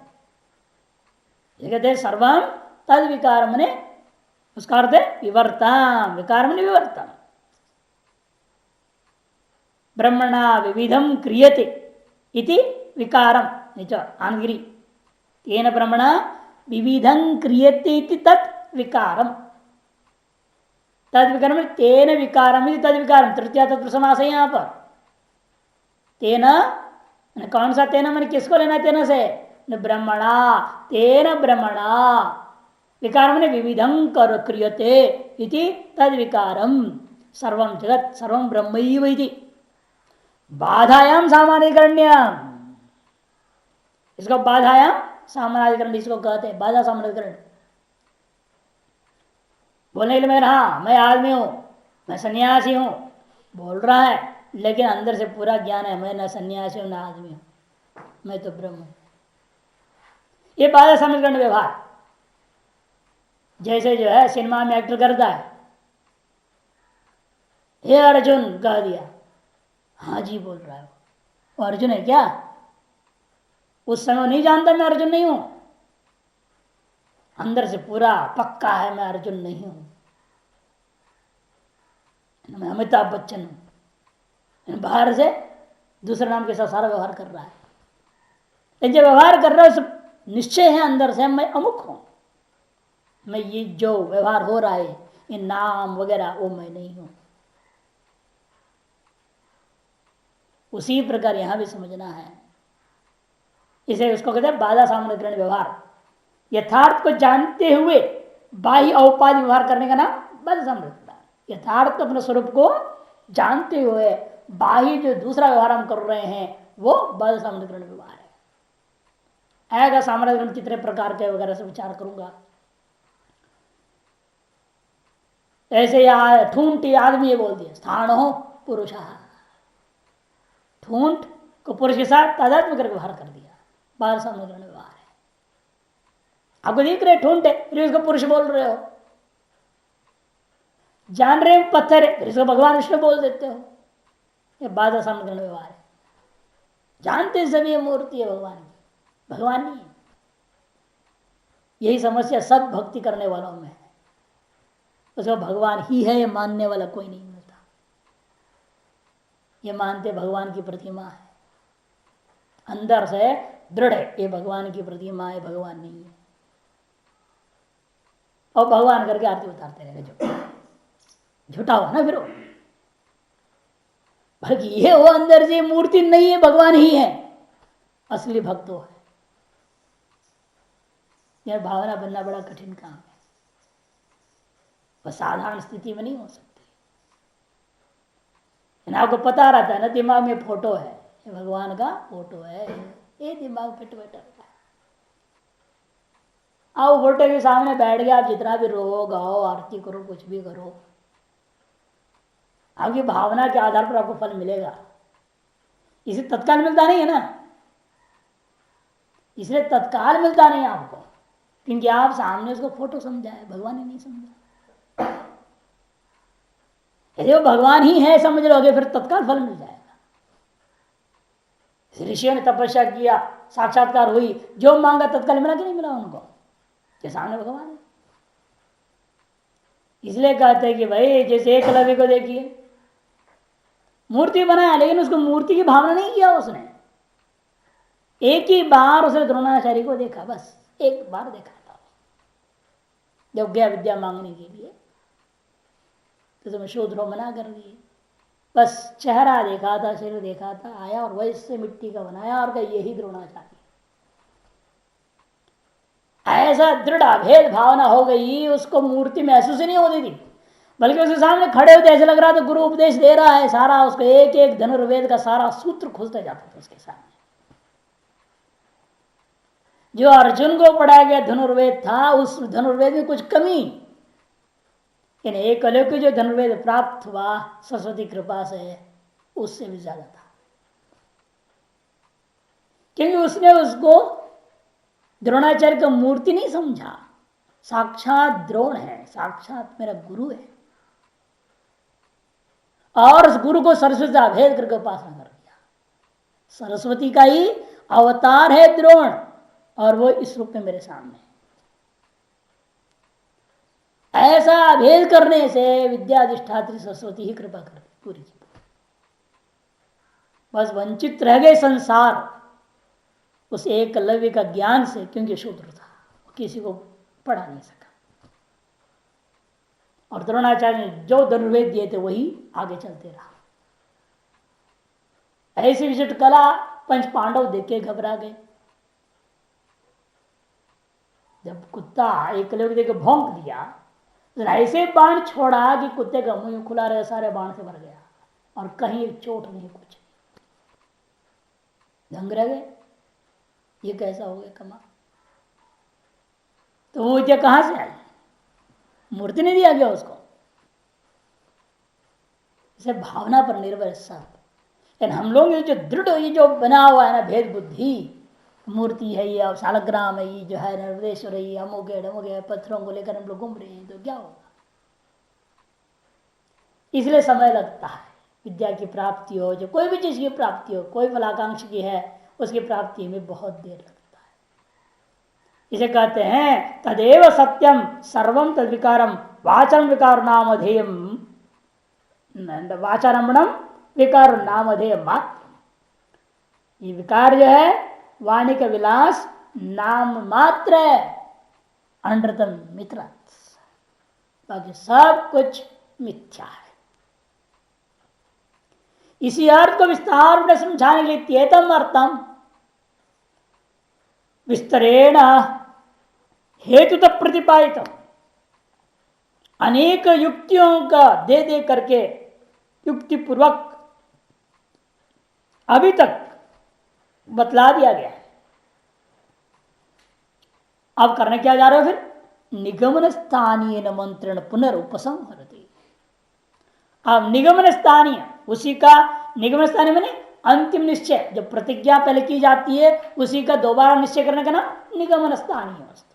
कहते हैं सर्वम तद विकार मने उसका अर्थ है विवर्तम, विकार मने विवर्तम। ब्रह्मणा विविधम क्रियते इति विकारम आनगिरी तेन ब्रह्मणा विविधं क्रियते इति तत् विकारम। तद विकारम तेन विकारम इति तद विकारम, तृतीया तत्पुरुष समास है यहां पर। तेन कौन सा तेन मैंने किसको लेना? तेन से ब्रह्मणा, तेन ब्रह्मणा विकार मैंने विविधं कर क्रियते इति तद विकारम सर्वं जगत सर्वं ब्रह्मैव इति बाधायाम सामान्यकरण्यम। इसको बाधायाम सामान्यकरण इसको कहते हैं, बाधा सामान्यकरण। बोलने के लिए मैं हाँ मैं आदमी हूं, मैं सन्यासी हूं बोल रहा है, लेकिन अंदर से पूरा ज्ञान है मैं न सन्यासी हूं ना आदमी हूं, मैं तो ब्रह्म हूं। ये बाधा सामान्यकरण व्यवहार। जैसे जो है सिनेमा में एक्टर करता है, हे अर्जुन कह दिया, हाँ जी बोल रहा है वो अर्जुन है क्या? उस समय नहीं जानता मैं अर्जुन नहीं हूं, अंदर से पूरा पक्का है मैं अर्जुन नहीं हूं, मैं अमिताभ बच्चन हूं। बाहर से दूसरे नाम के साथ सारा व्यवहार कर रहा है। जब व्यवहार कर रहा है निश्चय है अंदर से मैं अमुक हूं, मैं ये जो व्यवहार हो रहा है ये नाम वगैरह वो मैं नहीं हूं। उसी प्रकार यहां भी समझना है। इसे उसको कहते हैं बाधा सामान्यकरण व्यवहार। यथार्थ को जानते हुए बाह्य औपाधि व्यवहार करने का नाम बाधा सामान्यकरण। यथार्थ अपने स्वरूप को जानते हुए बाह्य जो दूसरा व्यवहार हम कर रहे हैं वो बाधा सामान्यकरण व्यवहार है। आएगा सामान्यकरण कितने प्रकार के वगैरह से विचार करूंगा। ऐसे यहां ठूंठ आदमी बोल दिया स्थान हो पुरुष, ठूंठ को पुरुष के साथ तादात्म्य करके व्यवहार कर दिया, बाल सामान्यकरण व्यवहार है। आपको दिख रहे ठूंठ है फिर उसको पुरुष बोल रहे हो, जान रहे हैं पत्थर है फिर इसको भगवान विष्णु बोल देते हो, ये बाधा सामान्यकरण व्यवहार है। जानते सभी मूर्ति है भगवान की, भगवान नहीं है। यही समस्या सब भक्ति करने वालों में है, उसको भगवान ही है ये मानने वाला कोई नहीं मिलता। ये मानते भगवान की प्रतिमा है, अंदर से दृढ़ है ये भगवान की प्रतिमा है, भगवान नहीं है, और भगवान करके आरती उतारते रहेगा। झूठा हुआ ना फिर वो, बल्कि ये वो अंदर से मूर्ति नहीं है भगवान ही है, असली भक्त वो है। यह भावना बनना बड़ा कठिन काम है, वह साधारण स्थिति में नहीं हो सकती। आपको पता रहता है ना दिमाग में फोटो है, ये भगवान का फोटो है, ये दिमाग फिट बैठा रहता है। आओ फोटो के सामने बैठ गया, आप जितना भी रो गाओ आरती करो कुछ भी करो, आपकी भावना के आधार पर आपको फल मिलेगा। इसे तत्काल मिलता नहीं है ना, इसलिए तत्काल मिलता नहीं आपको, क्योंकि आप सामने उसको फोटो समझा है, भगवान ही नहीं समझा। यदि वो भगवान ही है समझ लोगे फिर तत्काल फल मिल जाएगा। ऋषियों ने तपस्या किया, साक्षात्कार हुई, जो मांगा तत्काल मिला कि नहीं मिला उनको, ये सामने भगवान है। इसलिए कहते हैं कि भाई जैसे एकलव्य को देखिए, मूर्ति बनाया लेकिन उसको मूर्ति की भावना नहीं किया उसने, एक ही बार उसने द्रोणाचार्य को देखा, बस एक बार देखा था जब गया विद्या मांगने के लिए, तो तुम्हें शोधरो मना कर दिए, बस चेहरा देखा था शरीर देखा था, आया और वैसे मिट्टी का बनाया और कहा यही द्रोणाचार्य। ऐसा दृढ़ अभेद भावना हो गई, उसको मूर्ति महसूस ही नहीं होती थी, बल्कि उसके सामने खड़े होते ऐसे लग रहा था गुरु उपदेश दे रहा है, सारा उसको एक एक धनुर्वेद का सारा सूत्र खुलता जाता था उसके सामने। जो अर्जुन को पढ़ाया गया धनुर्वेद था, उस धनुर्वेद में कुछ कमी, एक अलौकिक जो धनुर्वेद प्राप्त हुआ सरस्वती कृपा से, उससे भी ज्यादा था, क्योंकि उसने उसको द्रोणाचार्य का मूर्ति नहीं समझा, साक्षात द्रोण है, साक्षात मेरा गुरु है, और उस गुरु को सरस्वती से अभेद करके उपासना कर दिया। सरस्वती का ही अवतार है द्रोण, और वो इस रूप में मेरे सामने। ऐसा अभेद करने से विद्याधिष्ठात्री सरस्वती ही कृपा करती पूरी की। बस वंचित रह गए संसार उस एकलव्य का ज्ञान से, क्योंकि शूद्र था, किसी को पढ़ा नहीं सका। और द्रोणाचार्य ने जो धनुर्वेद दिए थे वही आगे चलते रहा। ऐसी विशिष्ट कला पंच पांडव देख के घबरा गए। जब कुत्ता एकलव्य देख भौंक दिया, ऐसे बाण छोड़ा कि कुत्ते का मुंह खुला रहे, सारे बाण से भर गया, और कहीं चोट नहीं, कुछ दंग रह गए, ये कैसा हो गया कमाल। तो वो विद्या कहां से आई? मूर्ति नहीं दिया गया उसको, इसे भावना पर निर्भर है सब। लेकिन हम लोग जो दृढ़ ये जो बना हुआ है ना भेद बुद्धि, मूर्ति है ये, शालग्राम है ये, जो है नर्मदेश्वर है ये, अमुक है, पत्थरों को लेकर हम लोग घूम रहे हैं, तो क्या होगा? इसलिए समय लगता है विद्या की प्राप्ति हो, जो कोई भी चीज की प्राप्ति हो, कोई फलाकांक्ष की है, उसकी प्राप्ति में बहुत देर लगता है। इसे कहते हैं तदेव सत्यम सर्वम तद विकारम वाचन विकार नामधेयम, वाचारम्भणम विकार नामधेय मात्र। ये विकार जो है वाणी का विलास नाम मात्र है, अनृतम मित्र, बाकी सब कुछ मिथ्या है। इसी अर्थ को विस्तार में समझाने के लिए त्येतम अर्थम विस्तरेण हेतुत प्रतिपादित, अनेक युक्तियों का दे दे करके युक्ति पूर्वक अभी तक बतला दिया गया। अब करने क्या जा रहे हो? फिर निगमन स्थानीय मंत्रण पुनरुपसंहरति। अब निगमन स्थानीय, उसी का निगमन स्थानीय मैंने अंतिम निश्चय, जब प्रतिज्ञा पहले की जाती है उसी का दोबारा निश्चय करने का नाम निगमन स्थानीय वस्तु।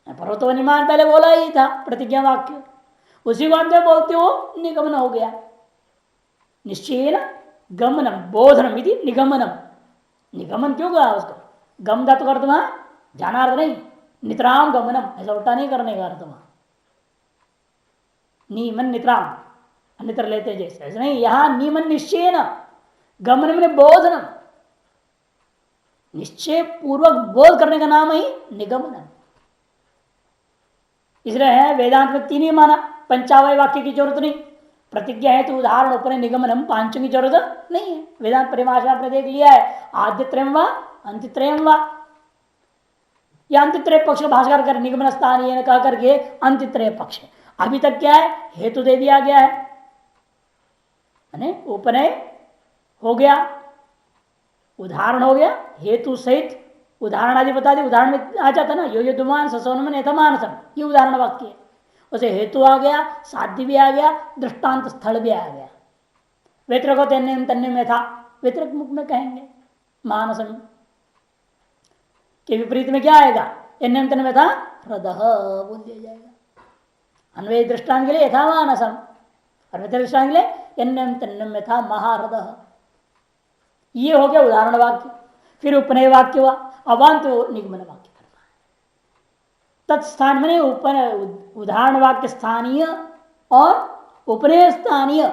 पर्वतोनिमान पहले बोला ही था प्रतिज्ञा वाक्य, उसी को अंत में बोलते हो निगमन हो गया। निश्चयेन गमनम बोधनम इति निगमनम। निगमन क्यों कहा उसको? गम धातु का अर्थ वहां जाना अर्थ नहीं, नितराम गमनम, ऐसा उल्टा नहीं करने का अर्थ वहां। नीमन नितराम अन्यत्र लेते जैसे, ऐसा नहीं, यहां नीमन निश्चय न, गमन में बोधनम, निश्चय पूर्वक बोध करने का नाम ही निगमन। इसलिए है वेदांत में तीन ही माना, पंचावय वाक्य की जरूरत नहीं, प्रतिज्ञा है तो उदाहरण उपने निगमनम पांचों की जरूरत नहीं है। वेदांत परिभाषा आपने देख लिया है, आद्य त्रयम व अंत्य त्रयम व, या अंत्य त्रय पक्ष का भाषाकार कर निगमन स्थानीय कह करके अंत्य त्रय पक्ष। अभी तक क्या है? हेतु दे दिया गया है, उपनय हो गया, उदाहरण हो गया, हेतु सहित उदाहरण आदि बता दी। उदाहरण में आ जाता ना, यो यो दुमान ससोनमन यथमानसम, ये उदाहरण वाक्य है। उसे हेतु आ गया, साध्य भी आ गया, दृष्टांत स्थल भी आ गया। व्यतिरको तन्यम तन्य में था, व्यतिरक मुख में कहेंगे मानसम के विपरीत में क्या आएगा? तन्यम तन्य में था हृदय बोल दिया जाएगा। अन्वय दृष्टांत के लिए यथा मानसम, और व्यतिरक दृष्टांत के लिए तन्यम तन्यम में था महाहृदय। ये हो गया उदाहरण वाक्य। फिर उपनय वाक्य हुआ, अवांत निगमन वाक्य करना है। तत्स्थान में उदाहरण वाक्य स्थानीय और उपनय स्थानीय,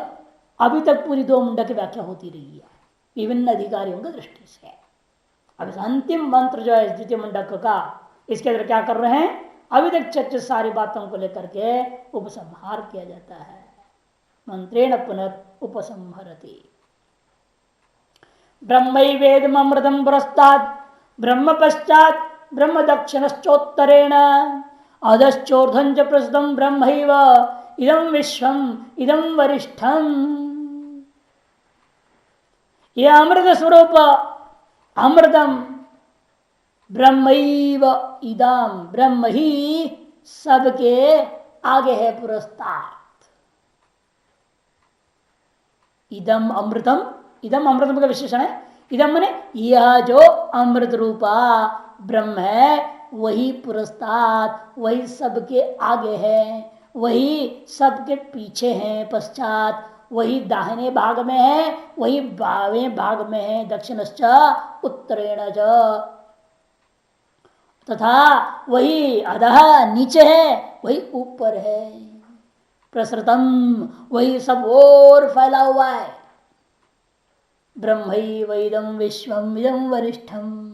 अभी तक पूरी दो मुंडक की व्याख्या होती रही है विभिन्न अधिकारियों की दृष्टि से। अब इस अंतिम मंत्र जो है द्वितीय मुंडक का, इसके अंदर क्या कर रहे हैं? अभी तक चर्चित सारी बातों को लेकर के उपसंहार किया जाता है। मंत्रेण पुनर्उपसंहरति। ब्रह्मैवेदमृतम पुरस्तात् ब्रह्म पश्चात ब्रह्म दक्षिणश्चोत्तरेण अधश्चोर्ध्वं च प्रसुतं ब्रह्मैव इदं विश्वम इदं वरिष्ठम। यह अमृत स्वरूप अमृतम ब्रह्मैव इदम, ब्रह्म ही सबके आगे है पुरस्तात्। इदम अमृतम, इदम अमृतम का विशेषण है। इदम माने यह जो अमृत रूपा ब्रह्म है वही पुरस्तात्, वही सबके आगे है, वही सबके पीछे है, पश्चात, वही दाहिने भाग में है, वही बावें भाग में है, दक्षिणश्च उत्तरेण च, तथा वही अधः नीचे है, वही ऊपर है, प्रसृतम वही सब और फैला हुआ है। ब्रह्मैव इदं विश्वम इदं वरिष्ठम।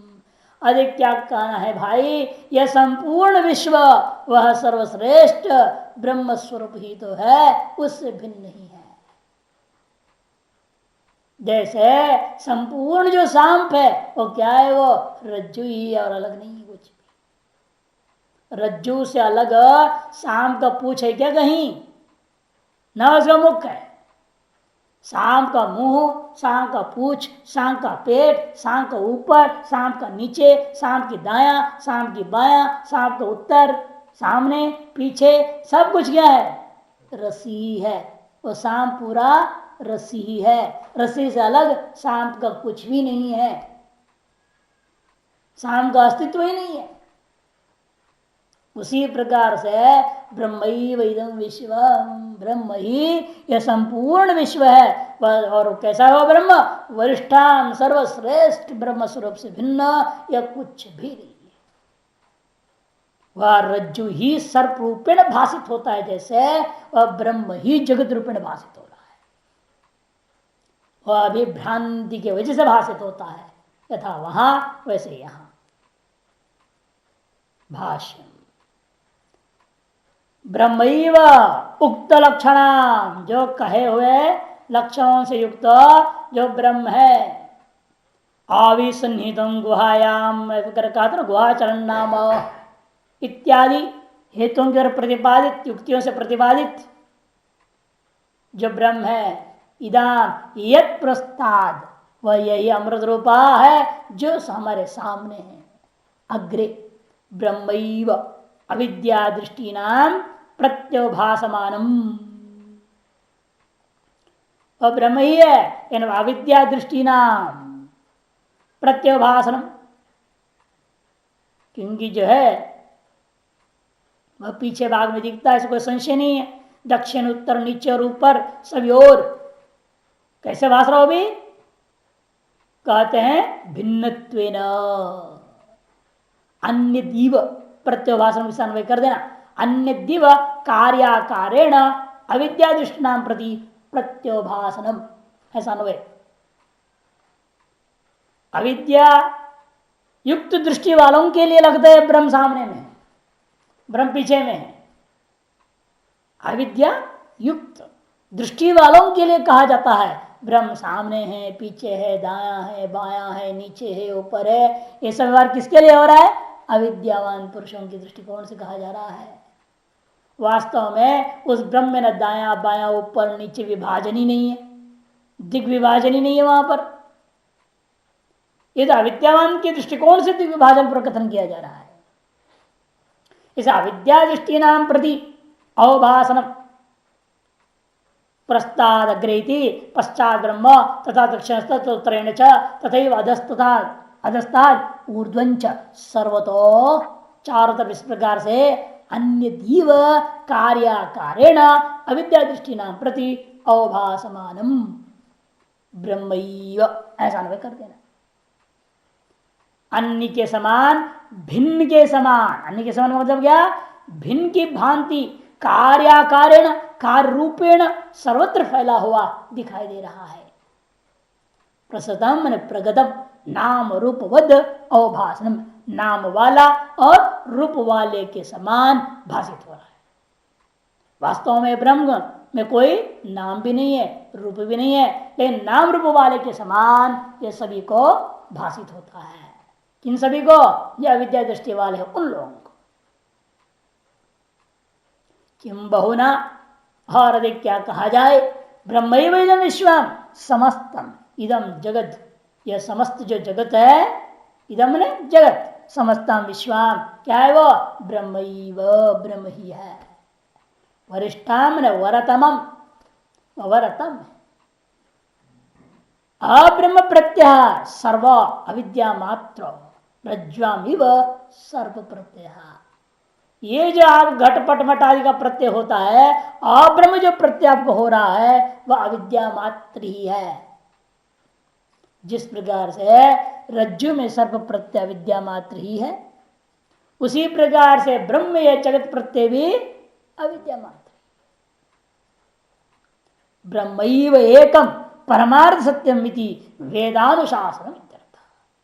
अधिक क्या कहना है भाई, यह संपूर्ण विश्व वह सर्वश्रेष्ठ ब्रह्म स्वरूप ही तो है, उससे भिन्न नहीं है। जैसे संपूर्ण जो सांप है वो क्या है, वो रज्जु ही है और अलग नहीं है कुछ भी। रज्जु से अलग सांप का पूंछ है क्या कहीं? ना उसका मुख है। सांप का मुंह, सांप का पूंछ, सांप का पेट, सांप का ऊपर, सांप का नीचे, सांप की दाया, सांप की बाया, सांप का उत्तर, सामने पीछे, सब कुछ क्या है? रस्सी है। वो सांप पूरा रस्सी ही है। रस्सी से अलग सांप का कुछ भी नहीं है, सांप का अस्तित्व ही नहीं है। उसी प्रकार से ब्रह्मैव इदं विश्व, ब्रह्म ही यह संपूर्ण विश्व है। और कैसा हो ब्रह्म? वरिष्ठान सर्वश्रेष्ठ ब्रह्म स्वरूप से भिन्न यह कुछ भी नहीं है। वह रज्जु ही सर्प रूपेण भाषित होता है, जैसे वह ब्रह्म ही जगत रूपेण भाषित हो रहा है। वह अभी भ्रांति के वजह से भाषित होता है, यथा वहां वैसे यहां। भाष्य ब्रह्मैव उक्त लक्षण, जो कहे हुए लक्षणों से युक्त जो ब्रह्म है। आविसन्निहितं गुहायाम, कहा था गुहाचरण नाम इत्यादि हेतुओं के प्रतिपादित, युक्तियों से प्रतिपादित जो ब्रह्म है, इदाम यत प्रस्ताद, वह यही अमृत रूपा है जो हमारे सामने है। अग्रे ब्रह्मैव अविद्या दृष्टि नाम प्रत्योभासमानम, और ब्रह्म ही है इन अविद्या दृष्टि नाम प्रत्योभासनम, क्योंकि जो है वह पीछे भाग में दिखता है, ऐसा कोई संशय नहीं है। दक्षिण उत्तर नीचे और ऊपर सभी ओर कैसे भास रहा हो भी? कहते हैं भिन्नत्वेन, अन्य दीव प्रत्योभासन से अन्वय कर देना। अन्य दिव कार्याकारेण अविद्या दृष्टि नाम प्रति प्रत्योभासनम, ऐसा अन्वय। अविद्या युक्त दृष्टि वालों के लिए लगता है ब्रह्म सामने में, ब्रह्म पीछे में है। अविद्या युक्त दृष्टि वालों के लिए कहा जाता है ब्रह्म सामने है, पीछे है, दायां है, बायां है, नीचे है, ऊपर है। ये सब व्यवहार किसके लिए हो रहा है? अविद्यावान पुरुषों के दृष्टिकोण से कहा जा रहा है। वास्तव में उस ब्रह्म में न दाया बाया ऊपर नीचे विभाजन ही नहीं है, दिग विभाजन ही नहीं है वहां पर। यह अविद्यावान के दृष्टिकोण से दिग विभाजन पर कथन किया जा रहा है। इस अविद्या दृष्टि नाम प्रति अवभाषण प्रस्ताद अग्रेति पश्चात ब्रह्म तथा दक्षिणस्तोत्तरेण च तथैव अधस्ताद ऊर्ध्वंच सर्वतो, चारों तरफ इस प्रकार से अन्य दीव कार्याकारेण अविद्या दृष्टि नाम प्रति अवभासमानम ब्रह्मैव, ऐसा अनुभव कर देना। अन्य के समान भिन्न के समान, अन्य के समान मतलब क्या? भिन्न की भांति कार्याकारेण कार्य रूपेण सर्वत्र फैला हुआ दिखाई दे रहा है। प्रसतम मन प्रगतम नाम रूपवद अवभाषणम, नाम वाला और रूप वाले के समान भाषित हो रहा है। वास्तव में ब्रह्म में कोई नाम भी नहीं है, रूप भी नहीं है, लेकिन नाम रूप वाले के समान ये सभी को भाषित होता है। किन सभी को? यह अविद्या दृष्टि वाले हैं उन लोगों को। किम बहुना, और अधिक क्या कहा जाए, ब्रह्मैव इदं विश्वम समस्तम इदम जगत, यह समस्त जो जगत है, इदम ने जगत, समस्तम विश्वाम क्या है वो? ब्रह्मैव, ब्रह्म ही है। वरिष्ठाम ने वरतमम, वरतम अब्रह्म प्रत्यय सर्व अविद्या मात्र रज्ज्वाम इव सर्व प्रत्यय। ये जो आप घटपट मट आदि का प्रत्यय होता है, अब्रह्म जो प्रत्यय आपको हो रहा है वह अविद्या मात्र ही है। जिस प्रकार से रज्जु में सर्व प्रत्यय अविद्या मात्र ही है, उसी प्रकार से ब्रह्म या जगत प्रत्यय भी अविद्या मात्र। ब्रह्मैव एकम परमार्थ सत्यम इति वेदानुशासनम।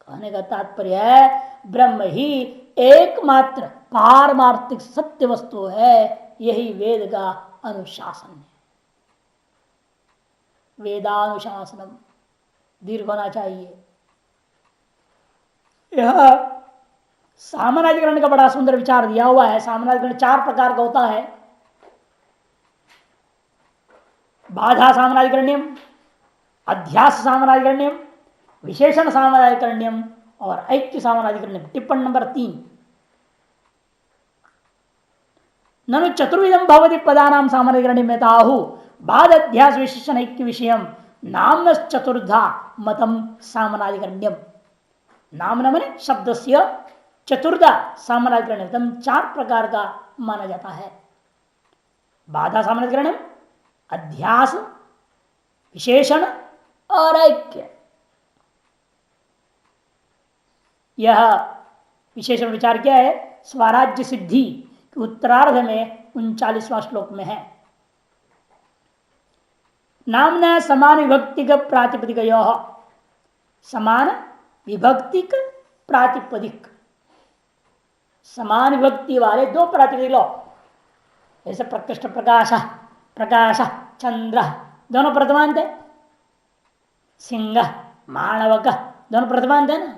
कहने का तात्पर्य है ब्रह्म ही एकमात्र पारमार्थिक सत्य वस्तु है, यही वेद का अनुशासन है। वेदानुशासनम दीर्घ होना चाहिए। यह सामानाधिकरण का बड़ा सुंदर विचार दिया हुआ है। सामानाधिकरण 4 प्रकार का होता है। बाधा सामानाधिकरण्यम, अध्यास सामानाधिकरण्यम, विशेषण सामानाधिकरण्यम और ऐक्य सामानाधिकरण्यम। टिप्पणी नंबर 3। ननु चतुर्विधम भवति पदानाम सामानाधिकरण्यम यथाहु बाध अध्यास विशेषण ऐक्य विषयम नाम चतुर्धा मतम सामानाधिकरण्यम। नाम माने शब्द से चतुर्धा सामानाधिकरण्यम 4 प्रकार का माना जाता है। बाधा सामानाधिकरण्यम, अध्यास, विशेषण और ऐक्य। यह विशेषण विचार क्या है? स्वराज्य सिद्धि के उत्तरार्ध में 39वां श्लोक में है। नामना समान विभक्तिक प्रातिपदिक, समान विभक्तिक प्रातिपदिक, समान विभक्ति वाले 2 प्रातिपदिक लो। जैसे प्रकृष्ट प्रकाश, प्रकाश, चंद्र दोनों प्रथमांत है। सिंह, माणवक दोनों प्रथमांत है ना।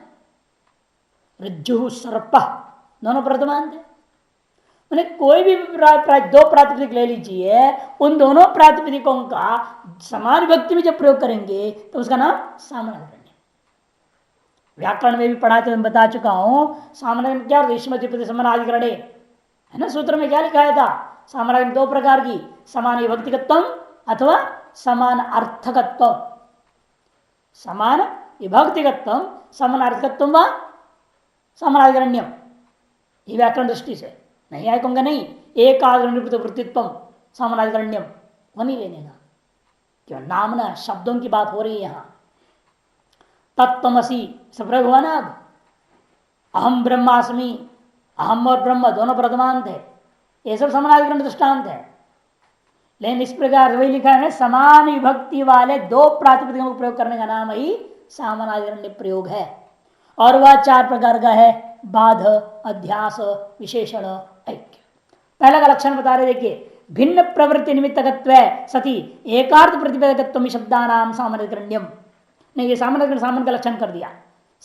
रज्जु, सर्प दोनों प्रथमांत है। मैंने कोई भी 2 प्रातिपदिक ले लीजिए, उन दोनों प्रातिपदिकों का समान विभक्ति में जब प्रयोग करेंगे तो उसका नाम सामानाधिकरण। व्याकरण में भी पढ़ाते हुए बता चुका हूं। सामानाधिकरण क्या होता है? युष्मति समानाधिकरण है ना। सूत्र में क्या लिखा था? सामानाधिकरण 2 प्रकार की, समान विभक्तिकत्व अथवा समान अर्थकत्व। समान विभक्तिकत्व, समान अर्थकत्व व समानाधिकरण्यम। ये व्याकरण दृष्टि से नहीं आए कहूंगा नहीं। एक वृत्तित्व समानाधिकरण्यम वो नहीं लेने का, क्यों? नाम ना शब्दों की बात हो रही है यहां। तत्त्वमसि सब प्रयोग हुआ ना। अब अहम ब्रह्मास्मि, अहम और ब्रह्म दोनों प्रथमांत है। ये सब समानाधिकरण दृष्टांत है। लेकिन इस प्रकार वही लिखा है, समान विभक्ति वाले 2 प्रातिपदिकों को प्रयोग करने का नाम ही सामानाधिकरण प्रयोग है। और वह 4 प्रकार का है, बाध, अध्यास, विशेषण, ऐक्य। पहला का लक्षण बता रहे, देखिए। भिन्न प्रवृत्ति निमित्तकत्व सती एकार्थ प्रतिपदकत्व शब्दानाम सामानाधिकरण्यम। नहीं, ये सामानाधिकरण का लक्षण कर दिया।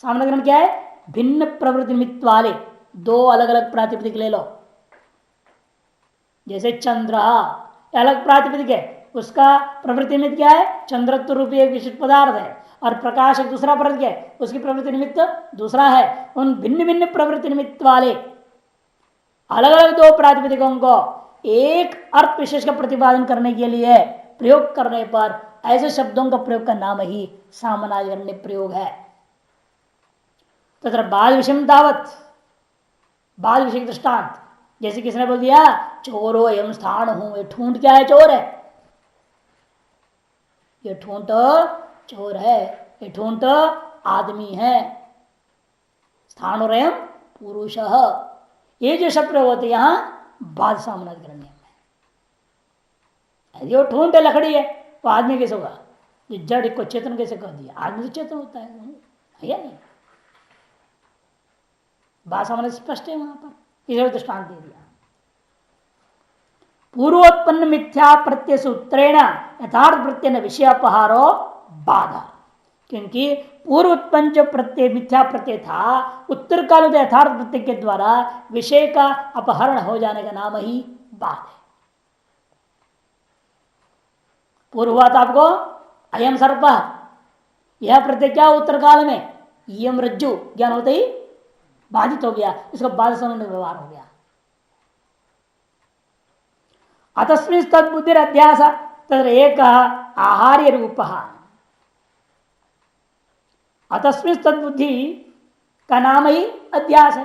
सामानाधिकरण क्या है? भिन्न प्रवृत्ति निमित्त वाले 2 अलग अलग प्रातिपदिक ले लो। जैसे चंद्र अलग प्रातिपदिक है, उसका प्रवृत्ति निमित्त क्या है? चंद्रत्व रूपी एक विशिष्ट पदार्थ है। और प्रकाश एक दूसरा प्रवृत्ति है, उसकी प्रवृत्ति निमित्त दूसरा है। उन भिन्न भिन्न प्रवृत्ति निमित्त वाले अलग अलग 2 प्रातिपदिकों को एक अर्थ विशेष का प्रतिपादन करने के लिए प्रयोग करने पर ऐसे शब्दों का प्रयोग का नाम ही सामानाधिकरण प्रयोग है। तथा बाल विषम दावत, बाल विषय दृष्टांत। जैसे किसने बोल दिया, चोरो एवं स्थान हूं। ये ठूंठ क्या है? चोर है। ये ठूंठ चोर है, ये ठूंठ आदमी है। स्थान और एवं पुरुष, ये जो शब्द होते यहां बाद सामानाधिकरण में। यदि वो ठूंठ लकड़ी है तो आदमी कैसे होगा? ये जड़ को चेतन कैसे कर दिया? आदमी तो चेतन होता है या नहीं? बात सामान्य स्पष्ट है वहां पर, इसे दृष्टांत दे दिया। पूर्वोत्पन्न मिथ्या प्रत्यय सूत्रेण यथार्थ प्रत्यय विषय अपहारो बाधा। क्योंकि पूर्व उत्पन्न जो प्रत्यय मिथ्या प्रत्यय था, उत्तर काल यथार्थ प्रत्यय के द्वारा विषय का अपहरण हो जाने का नाम ही बात है। पूर्व हुआ था आपको अयम सर्प, यह प्रत्यय क्या उत्तर काल में यम रज्जु ज्ञान होते ही बाधित हो गया, इसका बाध समय व्यवहार हो गया। अतस्मिन् तद्बुद्धि अध्यास तत्र एक आहार्य रूप, अतस्मिन् तद्बुद्धि का नाम ही अध्यास है।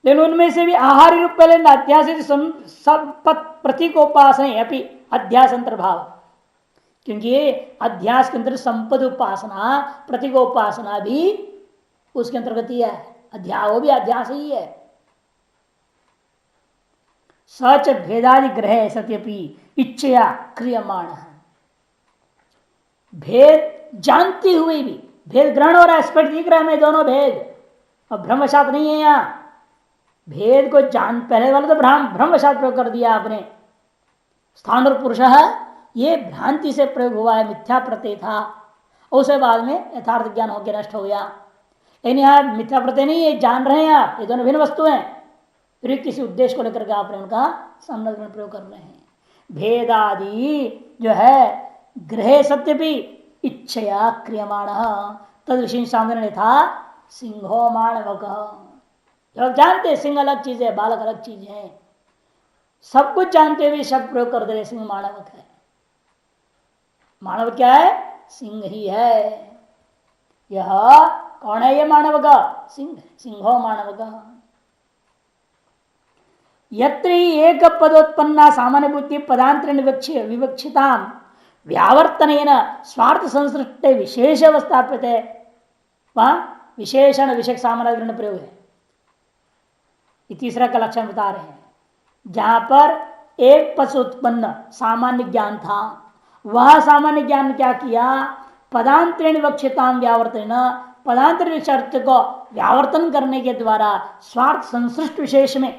लेकिन उनमें से भी आहार्य रूप पहले अध्यास प्रतीकोपासना अपनी अध्यास अंतर्भाव, क्योंकि अध्यास के अंदर संपद उपासना प्रतीकोपासना भी उसके अंतर्गत ही है, वो भी अध्यास ही है। सच भेदादि ग्रह सत्यपि इच्छया क्रियमाण, भेद जानते हुए भी भेद ग्रहण हो रहा है, स्पष्ट दिख रहा है हमें दोनों भेद, और ब्रह्मशात नहीं है यहां। भेद को जान पहले वाला तो ब्रह्मशात प्रयोग कर दिया आपने, स्थान और पुरुष ये भ्रांति से प्रयोग हुआ है, मिथ्या प्रत्यय था, उसके बाद में यथार्थ ज्ञान होकर नष्ट हो गया। लेकिन यहाँ मिथ्या प्रत्यय नहीं है, जान रहे हैं आप, ये दोनों भिन्न वस्तु हैं, फिर किसी उद्देश्य को लेकर के आपने उनका संलग्न प्रयोग कर रहे हैं। भेदादि जो है ग्रह सत्य भी इच्छया क्रियमाण तद विषय सामने था सिंहो मानवक। जब जानते सिंह अलग चीज है, बालक अलग चीज है, सब कुछ जानते हुए शब्द प्रयोग कर दे सिंह मानवक है। मानव क्या है? सिंह ही है। यह कौन है? ये मानव का सिंह, सिंहो मानव का। यत्र एक पदोत्पन्ना सामान्य बुद्धि पदांतर विवक्षिता व्यावर्तन स्वार्थ संसृष्ट विशेष अवस्थापित है, वहां विशेषण विषय सामान्य ग्रहण प्रयोग है। तीसरा का लक्षण बता रहे हैं, जहां पर एक पद से उत्पन्न सामान्य ज्ञान था, वह सामान्य ज्ञान क्या किया? पदांतरेण विवक्षिता व्यावर्तन, पदांतर अर्थ को व्यावर्तन करने के द्वारा स्वार्थ संसृष्ट विशेष में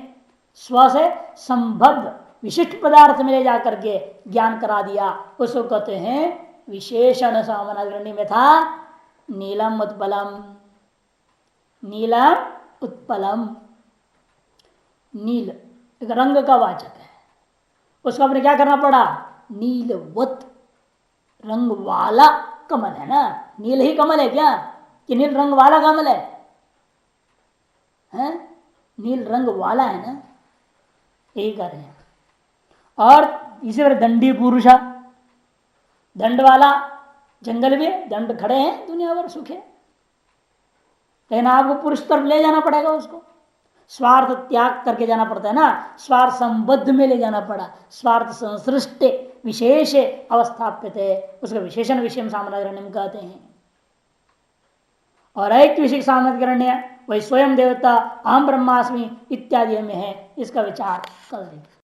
स्व से संबद्ध विशिष्ट पदार्थ में ले जाकर के ज्ञान करा दिया। उसको कहते हैं विशेषण। सामान्य में था नीलम उत्पलम, नीलम उत्पलम, नील एक रंग का वाचक है, उसको आपने क्या करना पड़ा? नीलवत, रंग वाला कमल है ना, नील ही कमल है क्या कि नील रंग वाला कमल है? हैं? नील रंग वाला है ना, यही कर रहे हैं। और इसी तरह दंडी पुरुषा, दंड वाला, जंगल में दंड खड़े हैं दुनिया भर सुखे, लेकिन आपको पुरुष तरफ ले जाना पड़ेगा, उसको स्वार्थ त्याग करके जाना पड़ता है ना, स्वार्थ संबद्ध में ले जाना पड़ा, स्वार्थ संसृष्ट विशेष अवस्थापित है, उसका विशेषण विषय सामान्य कहते हैं। और एक विषय सामान्य वही स्वयं देवता अहम ब्रह्मास्मि इत्यादि में है, इसका विचार कर लेंगे।